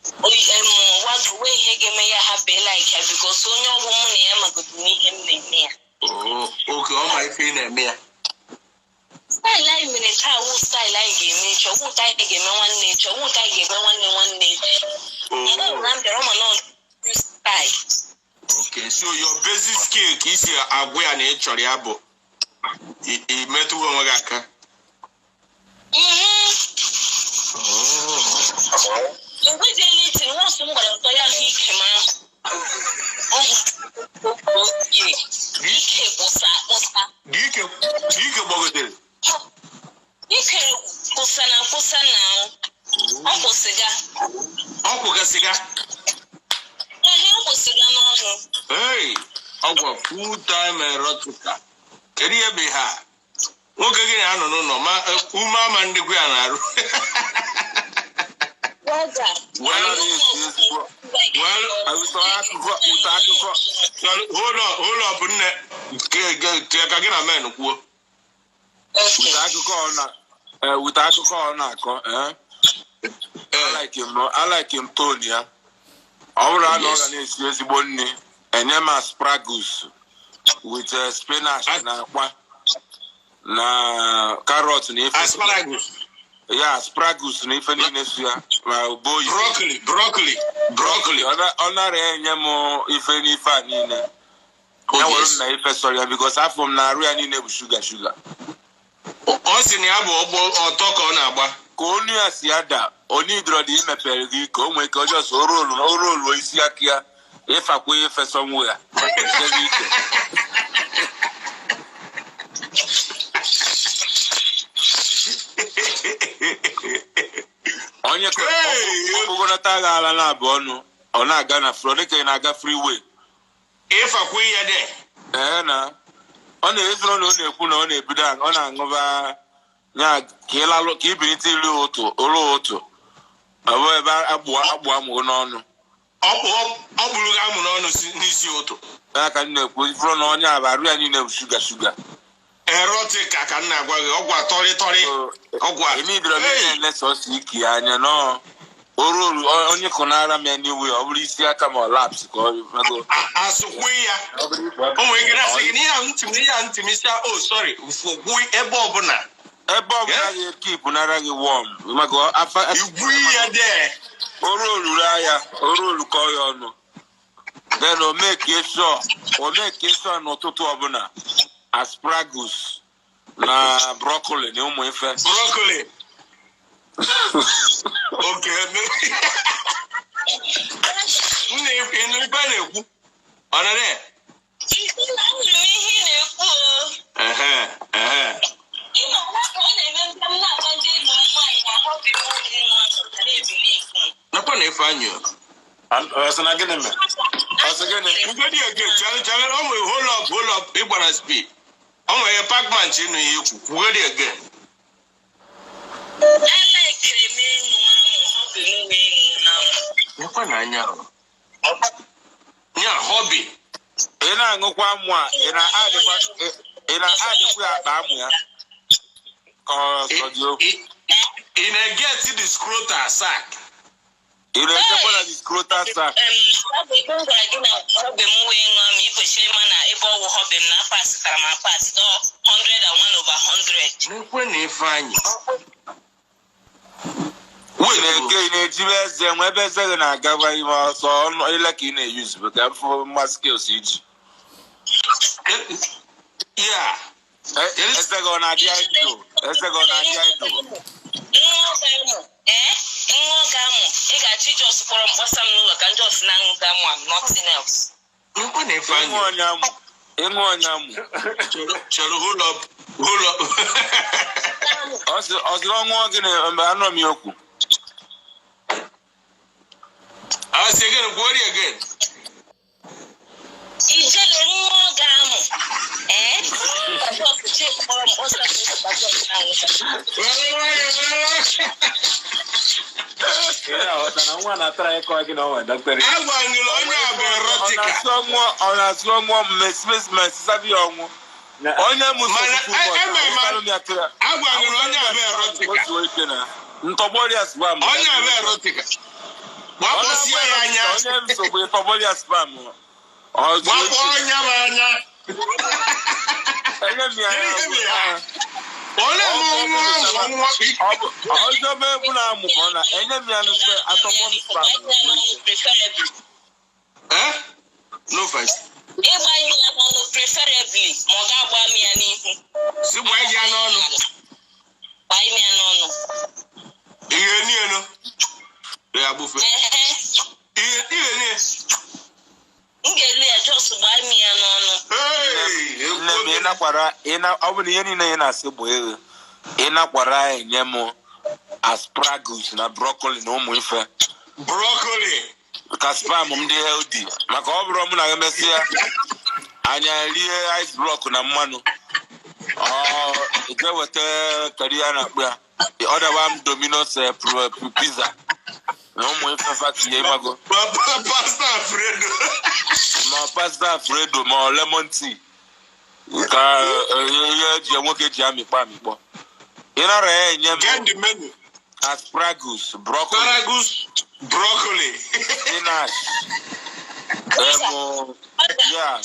What way he may have been like her because so no woman am a good me. Oh, okay, all my thing and me. I like minutes how style I give nature, won't I give one nature, won't I give one nature? I'm the Roman. Okay, so your basic skill is aware and nature. He met to Waga. Hey, our full time erotica. Can you be her? Look again, I don't know, Uma Ndigbaoto. Well, I was hold up, get a man who without a call, I like him, Tonya. All I know is Bonnie and Emma Spragus with spinach na carrots and asparagus. Yeah, asparagus and even in this year. Broccoli. Honor Yamo, if any funny. Because I'm from Naria and sugar. Also, or talk on Abba. Only as Yada, only draw the image, come make just roll, Isiakia, if I pay for somewhere. On your Bono, on a Ghana, Florida, and I got freeway. If I quay a day, on the Israel, on a Budan, on Angova. Yeah, Kela keep it Oloto. However, Abuam on. Obulugamuno Nisioto. I can put from on ya, really know sugar. Erotic, I can never Tori. I need to let's all see Kiana no. Oro on your Conara menu will already see a come or laps. As we are. Oh, my God, to Mr. Oh, sorry, for we a bobona. Bob, keep another warm. My God, you are there. Oro, Koyono. Then will make it so, or make it so not to abona. Asparagus, na broccoli, no more broccoli. Okay, hold up, Igboamaka speak. I'm a Pac-Man chin you. Where again? Hobby. I no one more. In a get to the scrotal sack. In a scrotal sack. We don't like you know, be moving on me for shame and I ever have them not pass my pass 101/100. When they find you. Wait, na-ejibeze nwebe eze na-agaba ime ọsọ ọnụ ile ka ị na-eyuzu ka mfụ mma skills iji. Yeah. Eze gị ọ na-adị idol. Eze gị ọ na-adị idol. Ị ga-achọ iji ọsụ kpọrọ mkpọsa m n'ụlọ ka ndị ọsụ na-aṅụ ga-amụ am nothing else. Ịṅụ onye amụ. Chọrọ hold up. Ọzụrụ ọṅụọ gị na mgbe anọ m okwu. I'll say again, what again? Ijele ṅụọ ga-amụ. Nwa na-atara ịkọ gị na ọnwa dọkịta. Agwanyere onye abụ erotika. Ọ na-asụ ọnwụ mmesisabi ọnwụ. Onye agwanyere onye abụ erotika. Ntọgbọrịa spam. Onye abụ erotika. Gbapọsie ya anya. Onye nsogbu ịtọgbọrịa spam. Gbapọ onye bụ anya. Onye m ya. Onye bụ nwa. Ọjọ́ bẹ́ẹ̀ bú na mú kọ́ na ẹ̀yẹ́ mi àná fẹ́ atọ́kọ́ mi spam. No first. Ịgbanye ya n'ọnụ preferably ma ọ ga-agba m ya n'ihu. Si gbanye ya n'ọnụ. Gbanye m ya n'ọnụ. Ihe niile no. Ya bufe. Ihe niile. M ga-elu ya just gbanye m ya n'ọnụ. Nne m ịnakwara ọ bụ na ihe niile ị na-asị bụ eghe. Ịnakwara enye m asparagus na broccoli na ụmụ ife. Broccoli. Ka spam m dị healthy maka ọ bụrụ m na emesịa anya rie ice block na mmanụ. Ije weta kari ya na-akpụ ya. Ọ daba m Domino's pizza na ụmụ ife fatinye ịmago. Pasta Alfredo. Ma pasta Alfredo ma lemon tea. Ka ihe eji nwoke ji amịkpọ. Ị nara ya enye m. Get the menu. Asparagus, broccoli. Spinach. Yeah.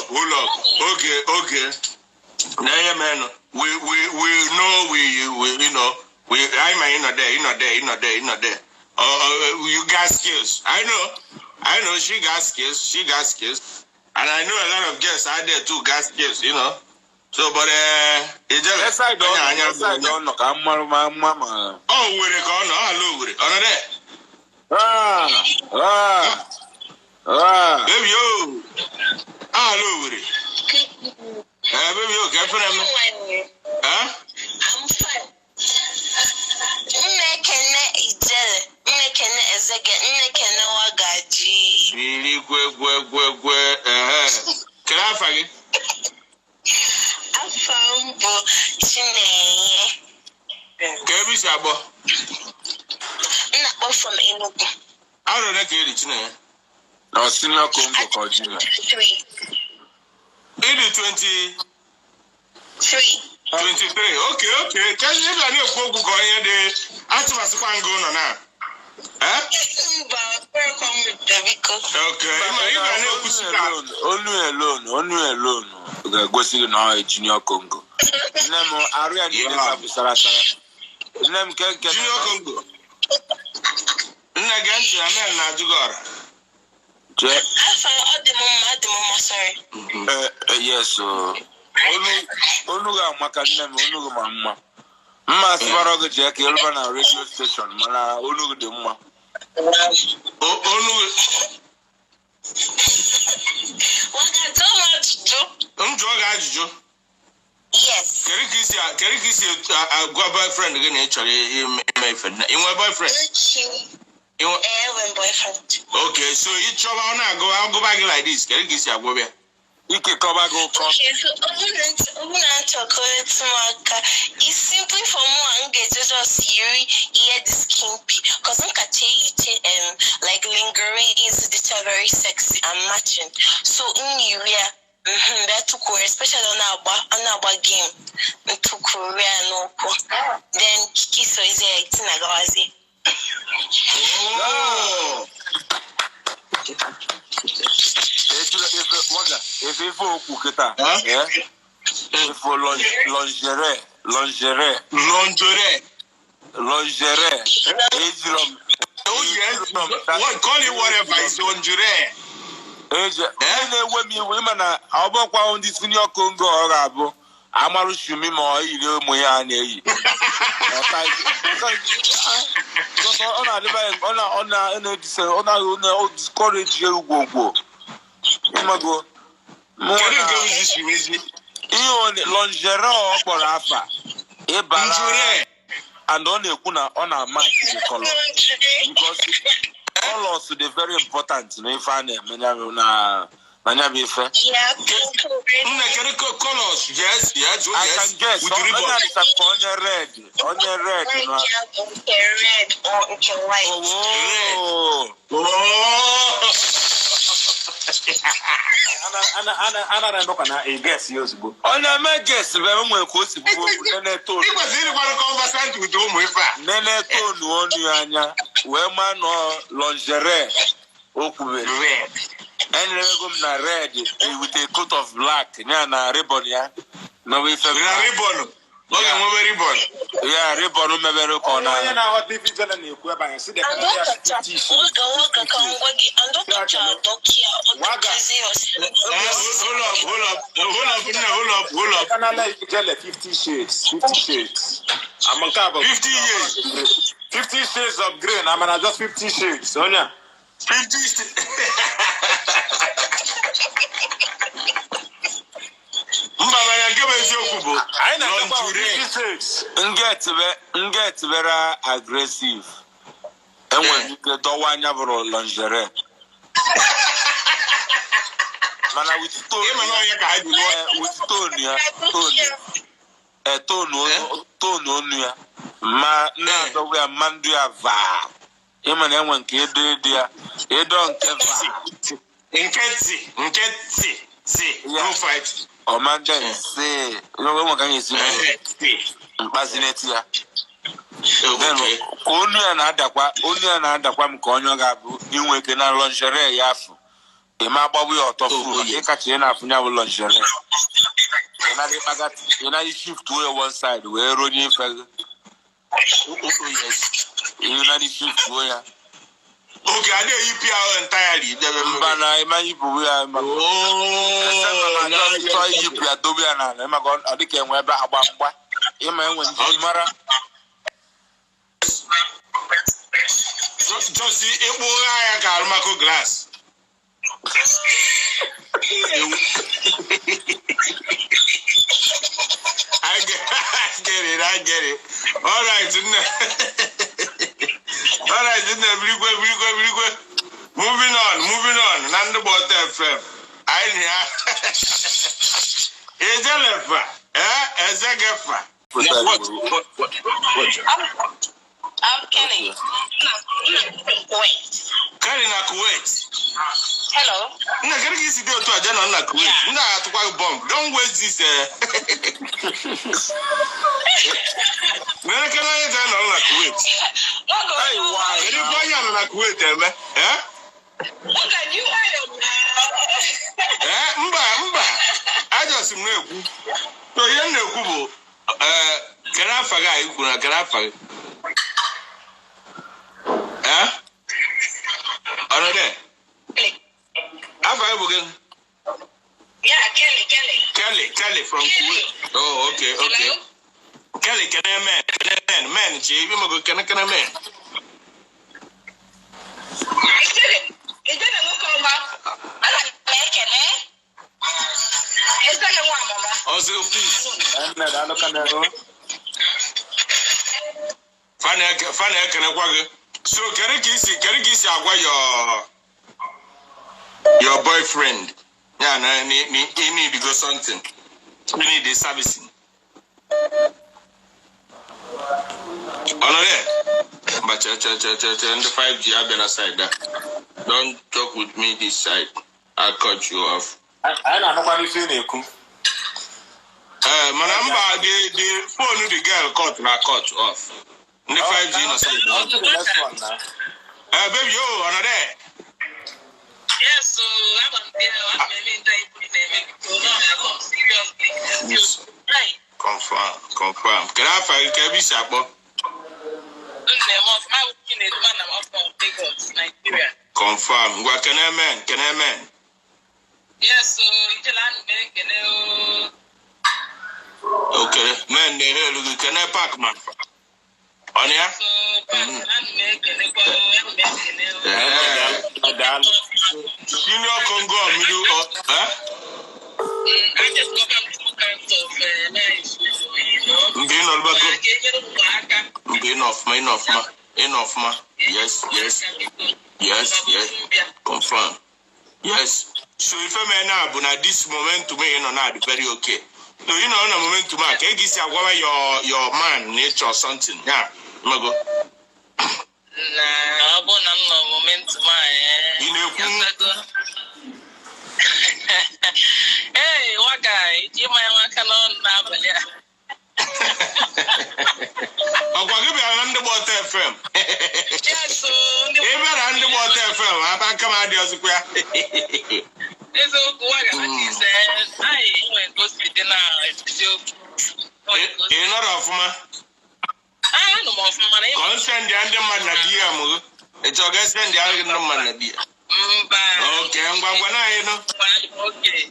Hold up. Okay. Now, man, we know I'm not there. You got skills. I know she got skills. And I know a lot of guests out there too got skills, So, but it just. Yes, I don't know. I'm mama. Oh, where they go? No, hello, where? On there. Baby, yo. Hello, where? Baby, yo, get for them. Huh? I'm fine. Nnekene WagaG. Really, Can I find it? Afambo Chinenye. Kebi Sabo. Nna from Enugu. I don't know Kebi Chinenye. No, senior Congo called you. 3. 23. Okay. Can you have any Congo going there? Answer my span going on now. Only alone. Gosi na junior Congo. Nemo area ni na sara. Nem ken junior Congo. Nna ganti amel na jugora. Afa odimo sorry. Yes. Olu ga maka nem olu ga mama. Mma asibara go je ka yoruba na radio station mana olu dị mma. Olu Waga don't ga ajụjụ. Yes. Kerikisi agwa boyfriend gị na ịchọrọ ime ife na. Inwe boyfriend? When boyfriend. Okay, so you chọba ọ go back like this. Kerikisi agwa bịa. Ike kọba go come. Okay, so it's simply for more engaged just hear the skin because like lingerie is very sexy and matching. So in Korea, that took especially on our game to Korea no. Then Kiki so is it Oh. If you for kuketa, if for lingerie, Lingerie. Oh yes. What call it whatever is lingerie. Women are on this in your Congo or Abo. Amaru Shumi mo ile mo ya na eyi. Ona discourage you go. Imago. Mo lingerie okporo afa. Ebara and on a match the color. Because colors are very important. If I colors, yes. I can guess. On your red. Red or white. Oh. I guess yours. On a guess, very well. Lingerie. And red with a coat of black. Na ribbon, yeah. No, we ribbon. Ribbon. Yeah, ribbon. Remember, corner. Hold up. Can I like 50 shades? 50 shades. I'm a couple. 50 years. 50 shades of green. I'm gonna just 50 shades. Sonia. 50 shades. Get very aggressive. And when you get the one you lingerie. Mana with Tonia. Ma na do we mandia va. Emane wan ke dia. E don't care. Nketi. See. No fight. Oh man, say, you know what can you see? Bazinetia. Only another Mkonyo Gabu, you wake in a lingerie yafu. A mabawi or tofu, you catch enough now lingerie. And I shift to one side where Ronnie fell. You know the shift where. Okay, I know EPR entirely. But I might be glass. I get it. All right. All right, very good. Moving on. Ndigbaotofm. What? I'm Kelly. Wait. Kelly na Kuwait. Hello. No, can you see the to agenda na Kuwait? No, to quite bomb. Don't waste this. When can I tell on Kuwait? Hey, why? Can you buy on Kuwait, man? Look at you, Mba. I just know. So you know, can I forget? Can I forget? Another. How again? Yeah, Kelly from Kuwait. Oh, okay. Kelly, can I man? Jay, you go can I man? Is that a look over? I like making it. Is that a one, Mama? Also, please. I'm not looking at all. Funny, can I Waga? So, can I kiss your boyfriend? Yeah, no, he need to go something. We need the servicing. But the 5G I've been aside that. Don't talk with me this side. I'll cut you off. I don't know what you're saying. Manamba, the phone the girl cut off. The 5G no side. On to the next one now. Baby, another. Yes, so I'm here. I'm seriously. Right. Confirm. Can I find Kebi Sabo? Confirm. What can I man? Yes, so you land okay, man, they hear can I pack man? On ya? Senior Congo, middle of, I just got two kinds of life, Enough, ma. Yes. Confirm. Yes. So if a man now, but at this moment to me, not very okay. So you know, a moment to mark. I guess your man nature or something. Yeah, Mago. Nah, moment to my. Hey, Waga, you might want to Ndigbaotofm. Yes, so Ndigbaotofm. I come out there as well. It's a Waga. I went to see now. You're not off, ma. I know more from money. Constant the underman, dear. It's August and the underman, dear. Okay, I'm going to okay.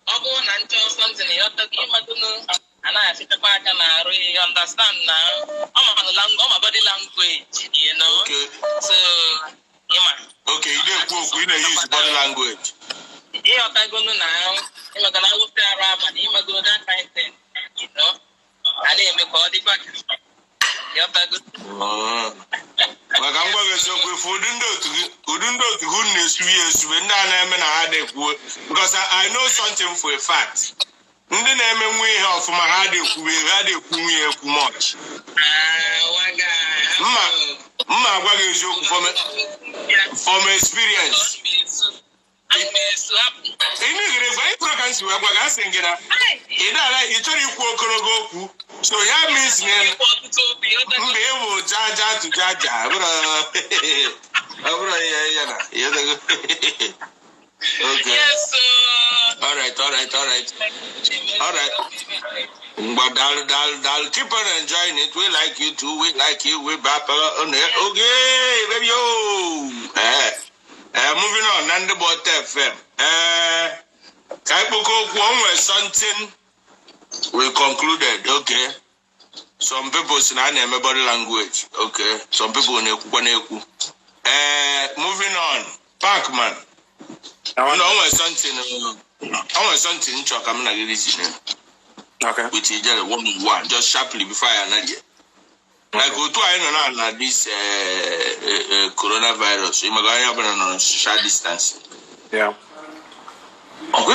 I'll go and tell something. You're talking and I sit back and I really understand now. I'm my body language, you know. Okay. So, okay, you don't use body language. Yeah, I'm going to now. I'm going to look at Arab and I'm going to that kind of thing, you know. I didn't make body back. You're good. Like I'm going to say, if we don't do goodness, when because I know something for a fact. Ndị na-eme nwe ihe ọfụma ha dị ekwu much. Mma agwa gị eziokwu from experience. Imegere gwa ịkpụrụ ka nsi wee gwa gị asị gị na ị chọrọ ikwu ogologo okwu. So ya means na mgbe ewu jaja to jaja abụrụ ya na okay. Yes, sir. All right. But I'll keep on enjoying it. We like you too. We like you. We back on it. Okay, baby. Moving on. Ndigbaotofm. One was something we concluded. Okay. Some people say I name body language. Okay. Some people neku. Moving on. Parkman. I want something to come and get okay. Which is just one, just sharply before I know. Like go to I know this coronavirus. You might on social distance. Yeah. Okay,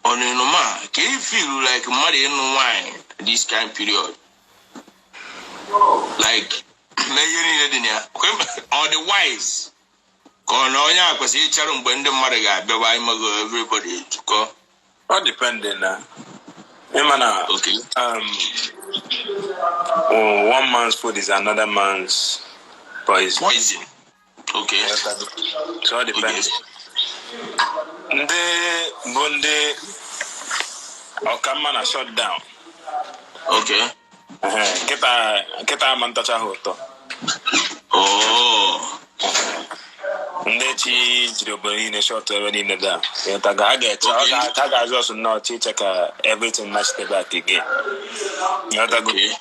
on a normal, can you feel like muddy and wine this kind of period? Like, or the wise. Everybody to go. All depending okay. 1 man's food is another man's poison. Okay. So all depends. Bunde Okamana shut down. Okay. Kita mantacha hoto. Oh. Ndechi jiroboni ne short already in the down. Taga just not check everything matched back again. Okay.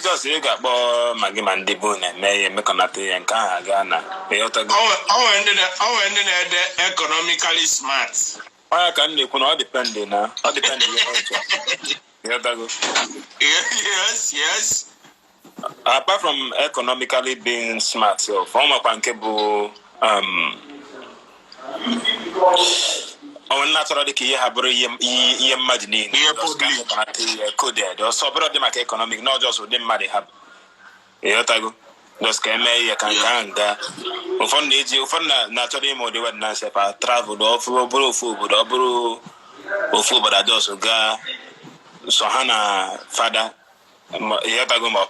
Just you got Maggie Mandibun and May Mekanati and Kahagana. Economically smart. I can you all depend now. All depend Yes. Apart from economically being smart, so from a bankable naturally imagining coded or so economic, not just with them money have. Just came a kanga. Often naturally more the word travel or food or food, but I just go so Hannah father.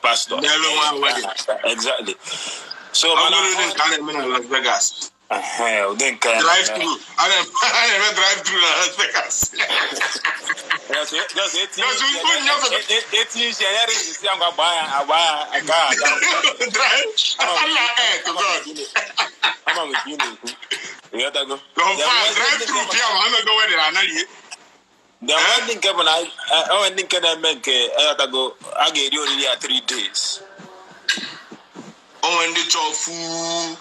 Pastor. Exactly. So I'm going to Las Vegas. Drive-through. I never drive-through. Just 18 days. Oh, and it's all food.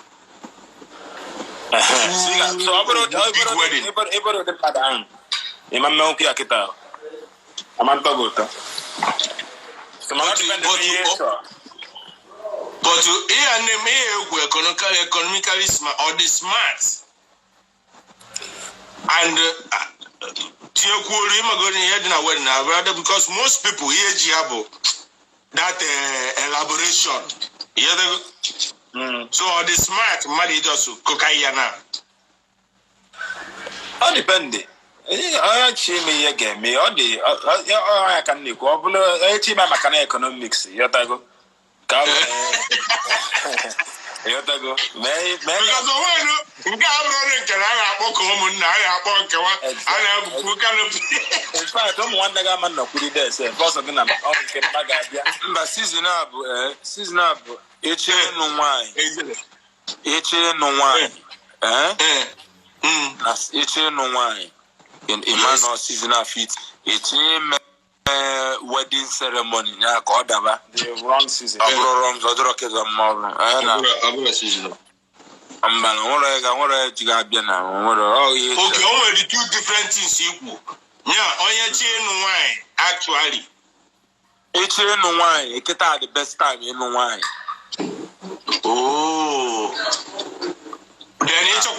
So big wedding. But economically smart or the smart. And because most people here that elaboration. So the smart money just cocaine. All depending. I actually me again. Me all the I can make. I economics. Yotago. Yotago. Because when in fact, I'm one that man no put there. Say, first of all, I'm but seasonable. It's no wine. It's no wine. As it's no wine. In man or seasonal feet. It's wedding ceremony. Yeah, called the wrong season. Wrong. Other kids are more. I'm okay, only two different things equal. Yeah, on your chain wine, actually. It's no wine. It get the best time in wine. Oh. Then it's a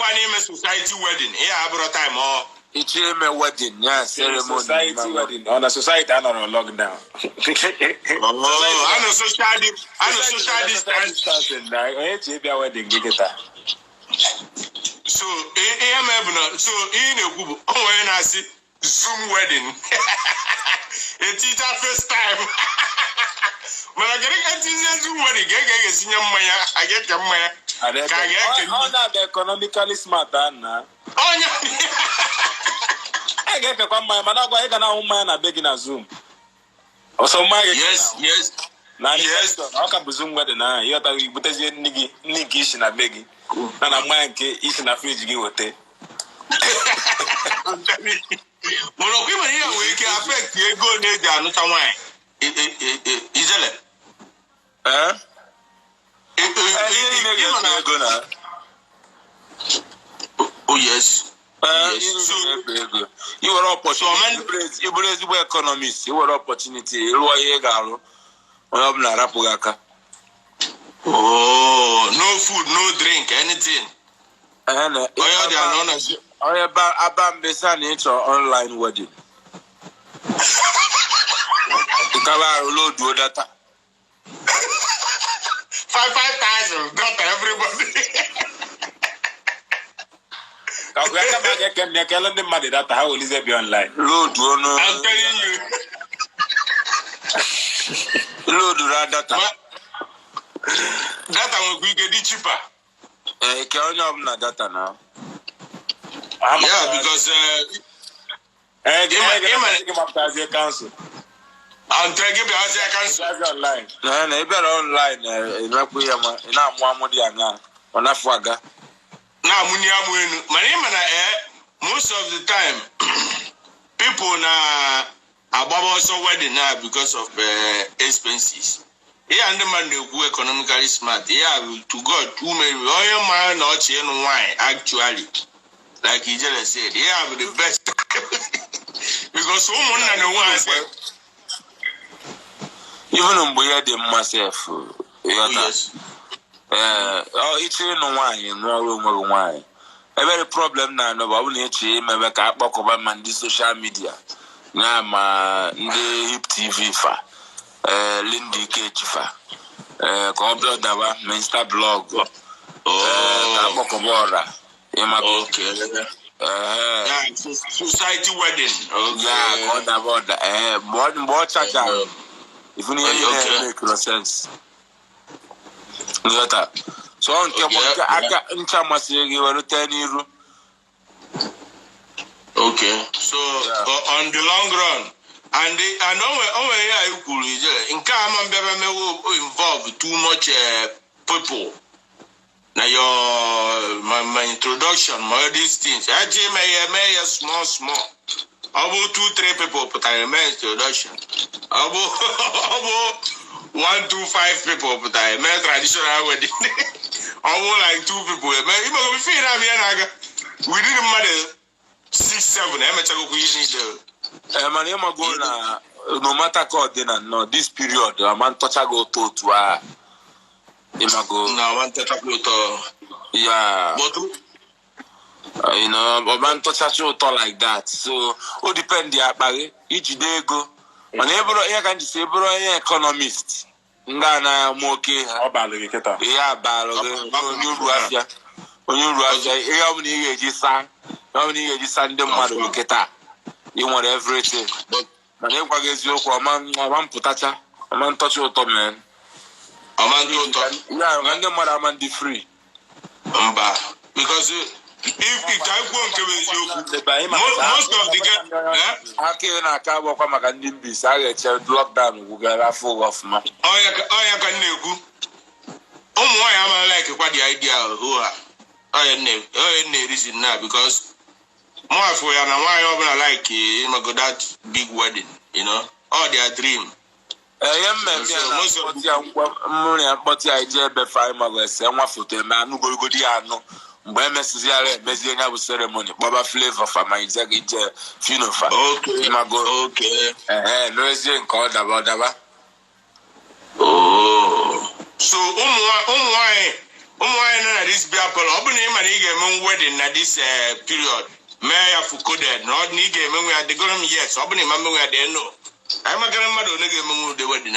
society wedding. Yeah, I brought time more. It's a wedding, yeah, ceremony. Society wedding. On a society, I don't know lockdown. I know social distance. Wedding, get that. So, so in a group, when I see Zoom wedding, a teacher first time. When I get a Zoom wedding, I get your money. Not economically smart, Anna. I get the one man, I got a man, I beg in a Zoom. Also, my yes. Now, yes, I can Zoom wedding. You have to put a niggish in a begging. And I'm going to eat in a fridge. Give it. I'm telling you. Well, we can affect you. Go there, not a wine. Is it? Oh, yes. You were opportunity. You were economist. You were opportunity. You were oh, no food, no drink, anything. Abam Besan into online wedding. You can load do data. 5,000, not everybody. How will it be online? Load, I'm telling you. Load data. Data will be getting cheaper. Can you have data now? Yeah, because council. I'm trying to give you a council online. No, better online. On Waga. Now, most of the time, people now about also wedding now because of expenses. Yeah, and the man who economically smart. Yeah, to God, who may royal man not chain wine actually. Like he just said, yeah, the best because someone and the one even on boy them myself. Yes. It's no wine, no wine. A very problem now. No, I wouldn't change my back up over man the social media. Now, my hip TV fa, Lindy Cage fa, Cobra Dava, Minsta blog. Okay. Society wedding. Okay. More charge. If you need make no sense. So on aka ncha masịrị gị were tee n'iru. Okay, so on the long run, and onwe ya ikwuru ije nke a ma mbebe mewo involve too much people. Now my introduction, my these things. Actually, may small. About 2-3 people put I my introduction. About 1-5 people put I my traditional wedding. Almost like 2 people. We didn't matter 6-7. No matter what, no this period, a man touch go to Imago. No, one touch yeah. But you know, but man touch a like that. So, all depend the each day go. Whenever I can say, bro, economist. Ngana moke. Yeah, balo. You want everything. But whenever gets you, man putacha, man touch your top man. Yeah, and the mother man be free. Because if I won't most of the guys, I can't walk on my candidates. I get lockdown. We got a full of man. I can know. Why am I like what the idea who are I reason now because more for you and why I like that big wedding, you know, all their dream. Most of the but I did be 5 months. And 1 foot, man, who go diano. When Messiah was ceremony, Baba Flavour for my executive Phyno. Okay. No, it's called about that. Oh, so why this be apple? Open him and he gave wedding at this period. May I for coded, not need game when we had the golden yes, open him and we had the no. I'm a grandmother who gave the wedding.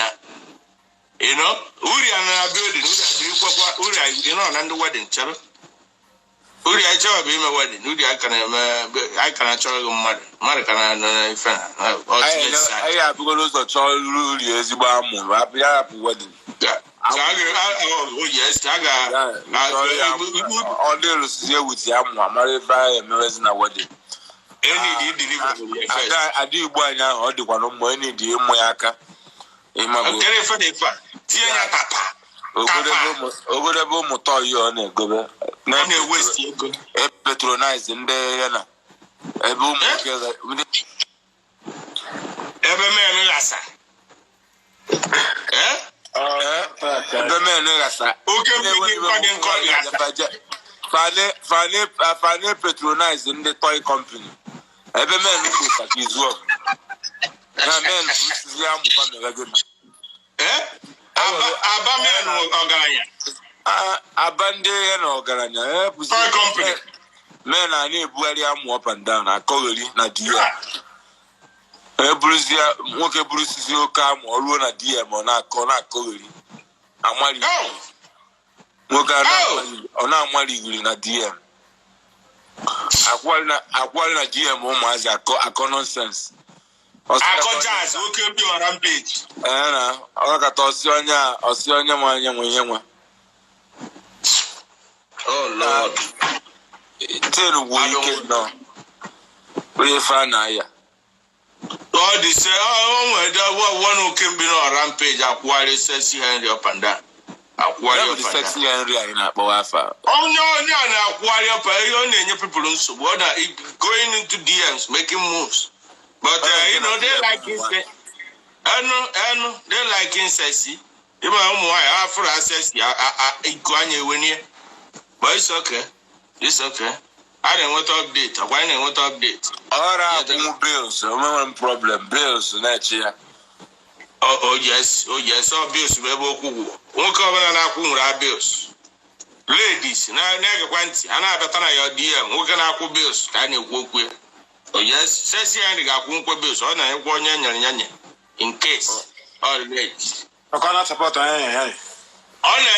You know, Uri and I building, Uri, you know, and the wedding, child. Uri, I tell him a wedding. Uri, I can tell you, mother can I have to lose the child, Uri, as you are more happy wedding. Oh, yes, I got all the year with Yam, married by a Meresina wedding. I do buy now, or the one more any dear Moyaka. Over the boom, motor you on a go. Patronize in there. A boom, every man, Lassa. The man, Fane patronize in the toy company. Every man looks at his work. Now, man, this is Abandon company. Men, I need Buariam up and down. I call it Nadia. Bruce, Moke Bruce, you come or run a DM on our corner. I'm waiting. On our money in a DM. I want a GM almost a nonsense. I got who can be on rampage. I got Osionia. Oh, Lord. Tell weekend no. We find out. Oh, they say, one who can be on rampage, acquire sexy Henry up and down. Acquire sexy Henry in a boafa. Oh, no, acquire your people so what are going into DMs, making moves. But, you know, they like it. I know, they like incest. You know, I for access, I win here. But it's okay. It's okay. I don't want to update. Why don't want to update? All right, bills. No problem. Bills next year. Oh yes. All bills. We will won't cover an bills. Ladies, now nigga quanti. And I better your DM. We can have bills. Can you work with? Oh yes. Says here and got one bills. On a 1 year in case. All ladies. I cannot support any. On a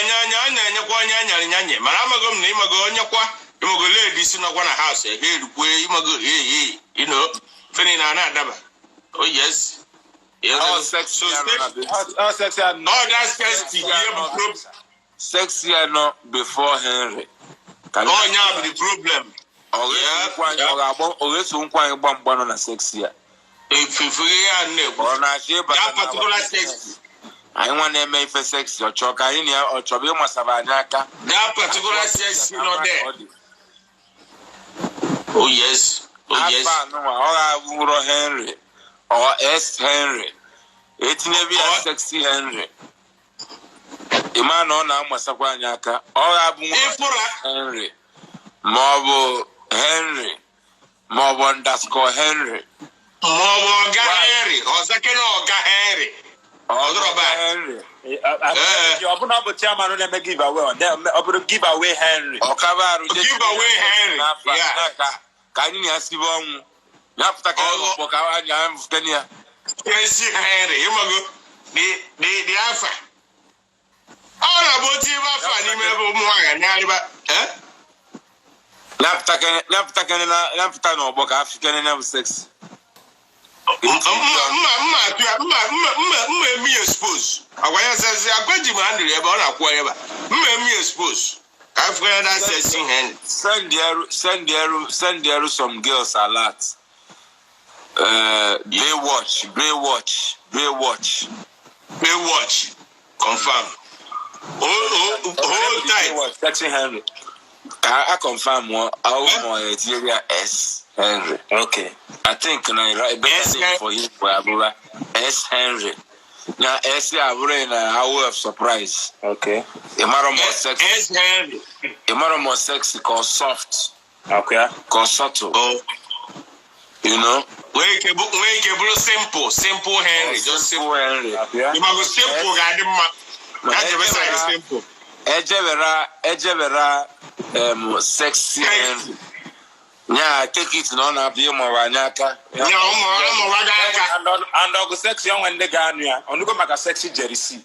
nyanya. Maramagum name ago on your qua. You go ladies in a house. Here, where you go. You know, Finny Nana. Oh yes. All sex. All that sexy. sexy no before Henry. Oh, yeah, the problem. Na sexy. If you forget that particular sex, I want to make for sexy or chokainia or chobima savanaka. That particular sex, you know there. Oh, yes. Oh, yes. No, Henry or S. Henry. It's never a sexy Henry. Imano na Masapanyaka or Abu Henry. Marble Henry. Marble underscore Henry. Waga Henry. Or second Waga Henry. Henry. Open up a chairman and make give away. Give away Henry. Or Cavaru. Give away Henry. Yeah. Can you ask you? Napta Bokawa, I'm Kenya. Yes, Henry. You go. The Alpha. All about you, Alpha. You remember more. Napta no Boka African and sex. Me expose. I say I got you handle about whatever. Me expose. I've got that sexy hand. Send there some girls a lot. Baywatch. Confirm. Hold tight. Sexy Henry. I confirm more. Area S. Henry. Okay. I think I better for him for Abura. S. Henry. Now S. Abura I will have surprise. Okay. A matter more sexy. S. Henry. A matter more sexy called soft. Okay. Called subtle. Oh. You know? Wake simple Henry. Just simple Henry. You must go simple, that's the best side simple. Ejevera sexy Henry. Yeah, take it no na be mo wanyaka. Yeah, mo WagaG. And I'll sexy young when they Gania. On go make a sexy jersey. If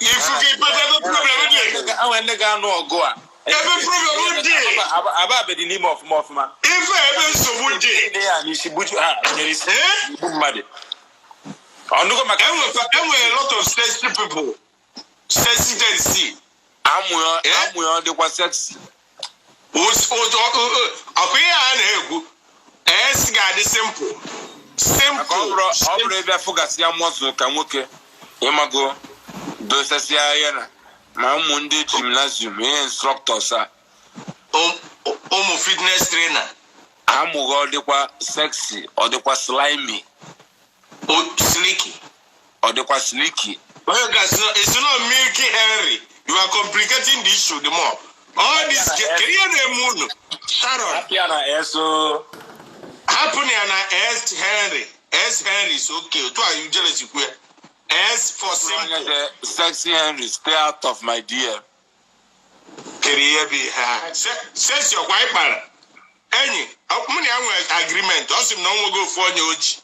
you get better problem with I when they Gano go. Every problem with it. About the name of Mothman. If ever so would it, you should put you out. There is muddy. On go make a lot of sexy people. Sexy jersey. I'm the one sexy. Simple. Imago, Dosasia, Mamundi Gymnasium, instructor, sir. Fitness trainer. I'm the sexy or the slimy. Oh, sneaky. Or the sneaky. It's not Milky Henry. You are complicating the issue the more. All this career moon. Sharon. Happening S. Henry. S. Henry is okay. To are you jealous? S for simple. Sexy Henry, stay out of my dear. Career be high. Says your wife, any agreement. Also, no one go for your age.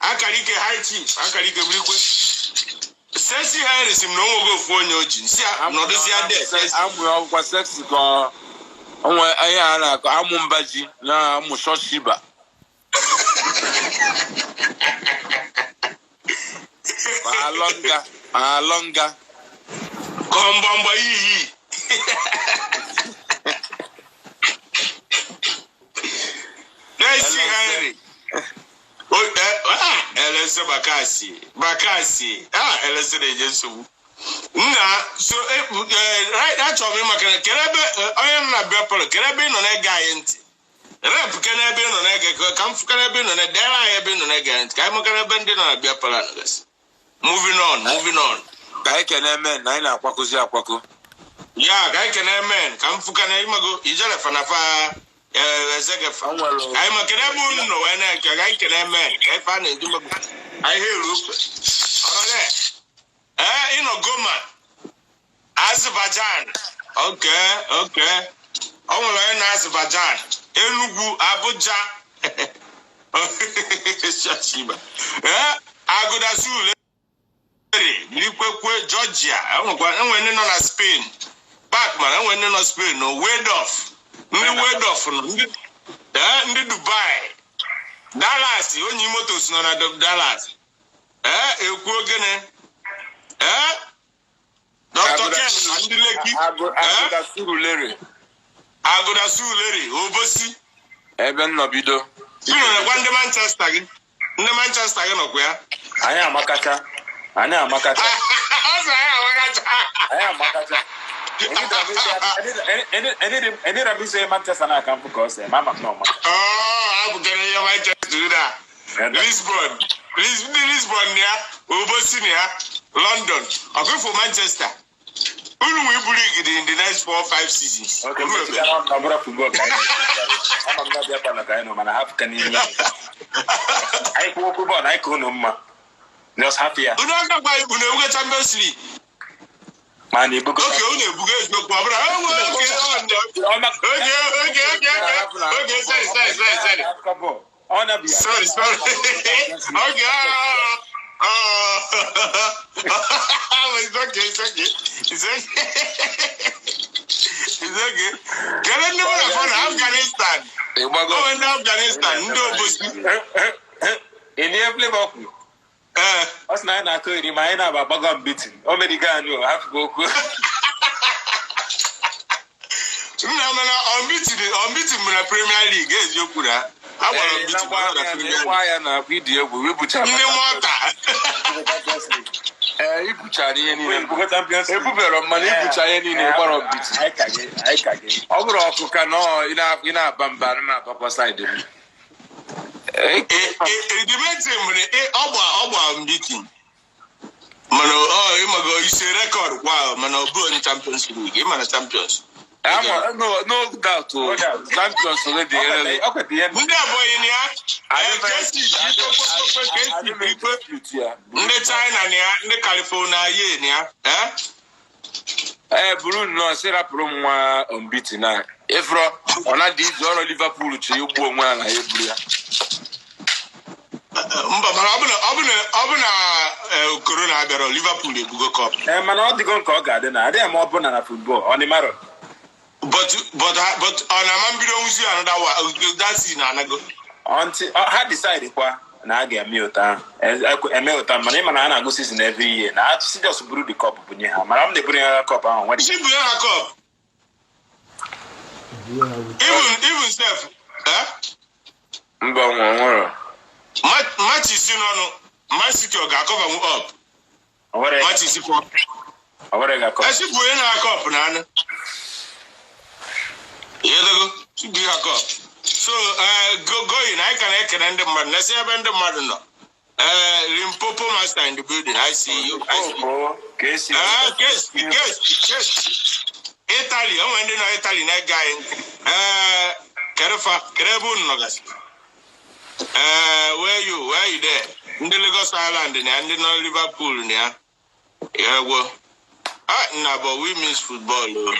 I can get high chief. I can get request. Sexy Henry is no one go for your age. See, I'm not this year. I'm sexy. I'm Mumbaji. Now I'm Shoshiba. Alonga. Come Bamba yi. Sexy Henry. Elese Bakasi. Elese Jesu. So right that's all me kerebe oyen na bepolo kerebe no na guy rep kerebe no na come kerebe no na dera ebe no na guy kai mo kerebe ndi no na bepolo no guys. Moving on. Kai keneme na ina akwako. Yeah, kai keneme kam fuka na imago ijele fanafa zege fa. Ai ma kerebe no na kai keneme kai fa na nduma. I hear look. Goma. Azerbaijan. Okay. Azerbaijan. Enugu, Abuja. Shashiba. Agodasu. Georgia. I went in on Spain. Backman, I went in on Spain. No, Wade off. Dubai. Dallas. You only motos not Dallas. Dr. Ken Andileki Agoda Suleri Obosi ebe nnobido Phyno na kwande Manchester gị ndị Manchester gị nọkwa ya anyị amakacha anyị amakacha any rabise Manchester na kan for cause mama no ma I'm getting your Manchester do that Lisbon ya Obosi ya London I go for Manchester who will bring it in the next 4-5 seasons okay I'm not football guy I'm not there for guy no man I have can I go football I go no ma just happy ya you don't buy you Champions League man you book okay you book is no problem okay sorry okay it's okay. It's okay. Get in the phone, Afghanistan. Go in Afghanistan. In the Flavour. What's not a good reminder about WagaG beating? Oh, Medigan, you have to go. I'm beating in the Premier League. Yes, you could have. I want to beat why na video we bucha ni mota ibucha ni ni ebubero mma na ibucha ye ni na gboro beat ai kage oburo okuka no ina bamba na papa side mi the main thing ogba beating mano imago ise record wow mano obo ni Champions League imana champions no doubt champions already okay ndị boy ni ya ndị China ni ya ndị California ye ni ya Bruno no sera pro nwa unbeaten na efro ona di zoro Liverpool chi ugbo onwe na eburu ya mba mara ọbụna corona abịara Liverpool ebugo cup mana ọ dịgo nke ọ ga-adị na adịghị ma ọ bụ na football ọ dị maro but on a man bido uzi another one that's in anago until ha decide kwa na aga eme ụta mana ị mana a na-agụ season every year na ha si just buru the cup bunye ha mana m na-eburu ya cup ahụ nwere isi bunye ha cup even self mba nwere match isi n'ọnụ Man City ọ ga-akọva up match isi pọ esi bunye ha cup na anụ give a cup. So going, I can and the man. Let's say about the mother no. Limpopo master in the building. I see you. Case. Italy. I'm wondering Italy that guy. Kerebu Nogas. Where you there? In the Lagos Island and the Liverpool near. Yeah, well. But we miss football.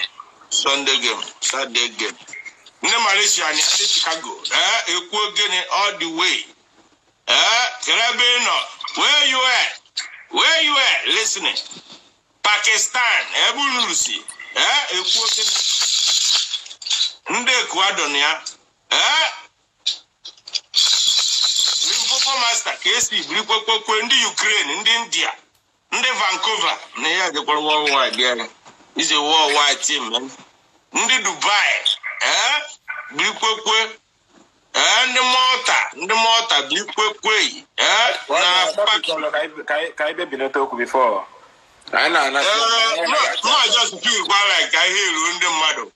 Sunday game, Saturday game. In Malaysia, in Chicago, you again all the way. Carabino, where you at? Listening. Pakistan, Ebu Lucy, you again. Nde Quadonia, Limpopo Master, KC, Blipopo, in the Ukraine, in the India, in the Vancouver, near the World War again. It's a worldwide team, man. Ndi Dubai, Blikwekwe, ndị Malta, Blikwekwe, Ka ibe binoto okwu before. No, I just feel like I hear ndị mmadụ.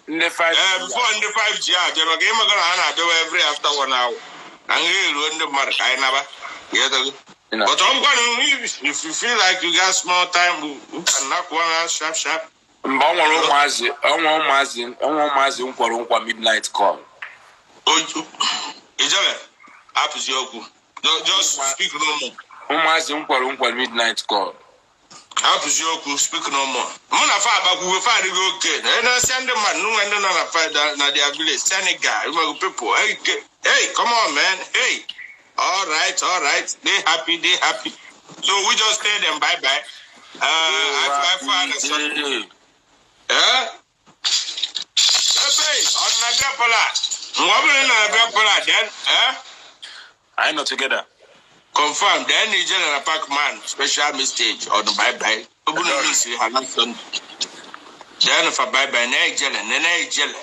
Ndị 5G. Before ndị 5G, they were going to every after 1 hour. I hear ndị mmadụ ka anyị naba. But I'm going if you feel like you got small time, you can knock one out sharp. Ụmụazị nkwọrọ nkwa midnight call. Ijele, hapụzi okwu. Just speak no more. Ụmụazị nkwọrọ nkwa midnight call. Hapụzi okwu, speak no more. Mụ na fa agbakwugo fa adịghị oke. Na-esi ndị mmadụ n'ụwa ndị nọ na their village, Senegal, people. Hey, come on, man. Hey. All right. They happy. So we just tell them bye-bye. I find something. Then, I know together. Confirm. Then the general pack man special message on the bye-bye. Obuno say Halason. Then for bye Nigeria, Nigeria.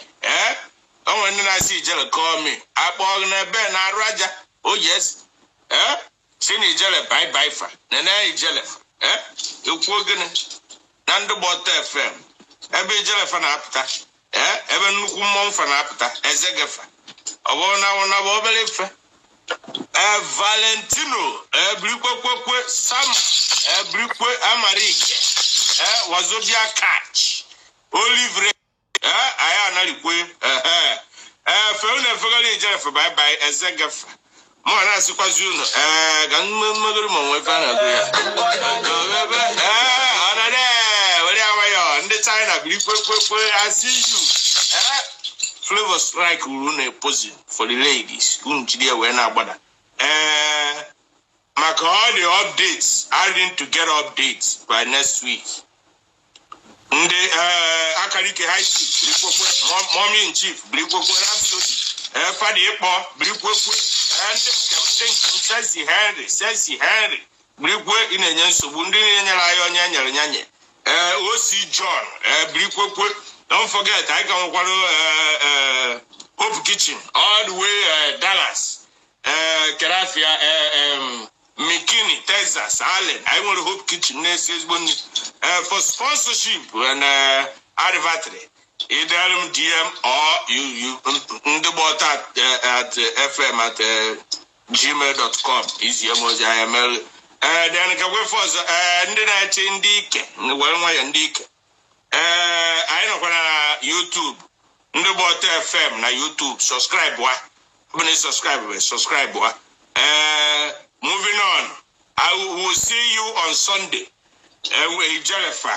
Oh, when I see Jella call me, I bought a Ben Raja. Oh, yes. See Jella bye for Nigeria. You poor goodness. Ndigbaotofm. Every Jella fan apta. Even Mum fan apta. Ezegefa. I want to Valentino, Brico, Sam, Brico, Amarique, Wazobia Catch, Olive, I am not a Fiona Fogally Jennifer by Ezegaf. Mona Supazuno, Gunmother on the China, Brico, I see you. Flavour strike will run a position for the ladies. Maka all the updates, I need to get updates by next week. Akarike High Chief, Mommy in Chief, Brico, Fadi Epo, Brico, and Sassy Henry, Brico in a Yansu, Wundi in a Lion, O.C. John, Brico. Don't forget, I can Hope Kitchen, all the way Dallas, Carafia, McKinney, Texas, Allen. I want Hope Kitchen next for sponsorship and advertising. Either DM or you Ndigbaoto at FM at gmail.com. Easy IML. Then I can wait for Ndike. I know when YouTube, Ndigbaotofm na YouTube. Subscribe, subscribe. Moving on, I will see you on Sunday. We Jelefa.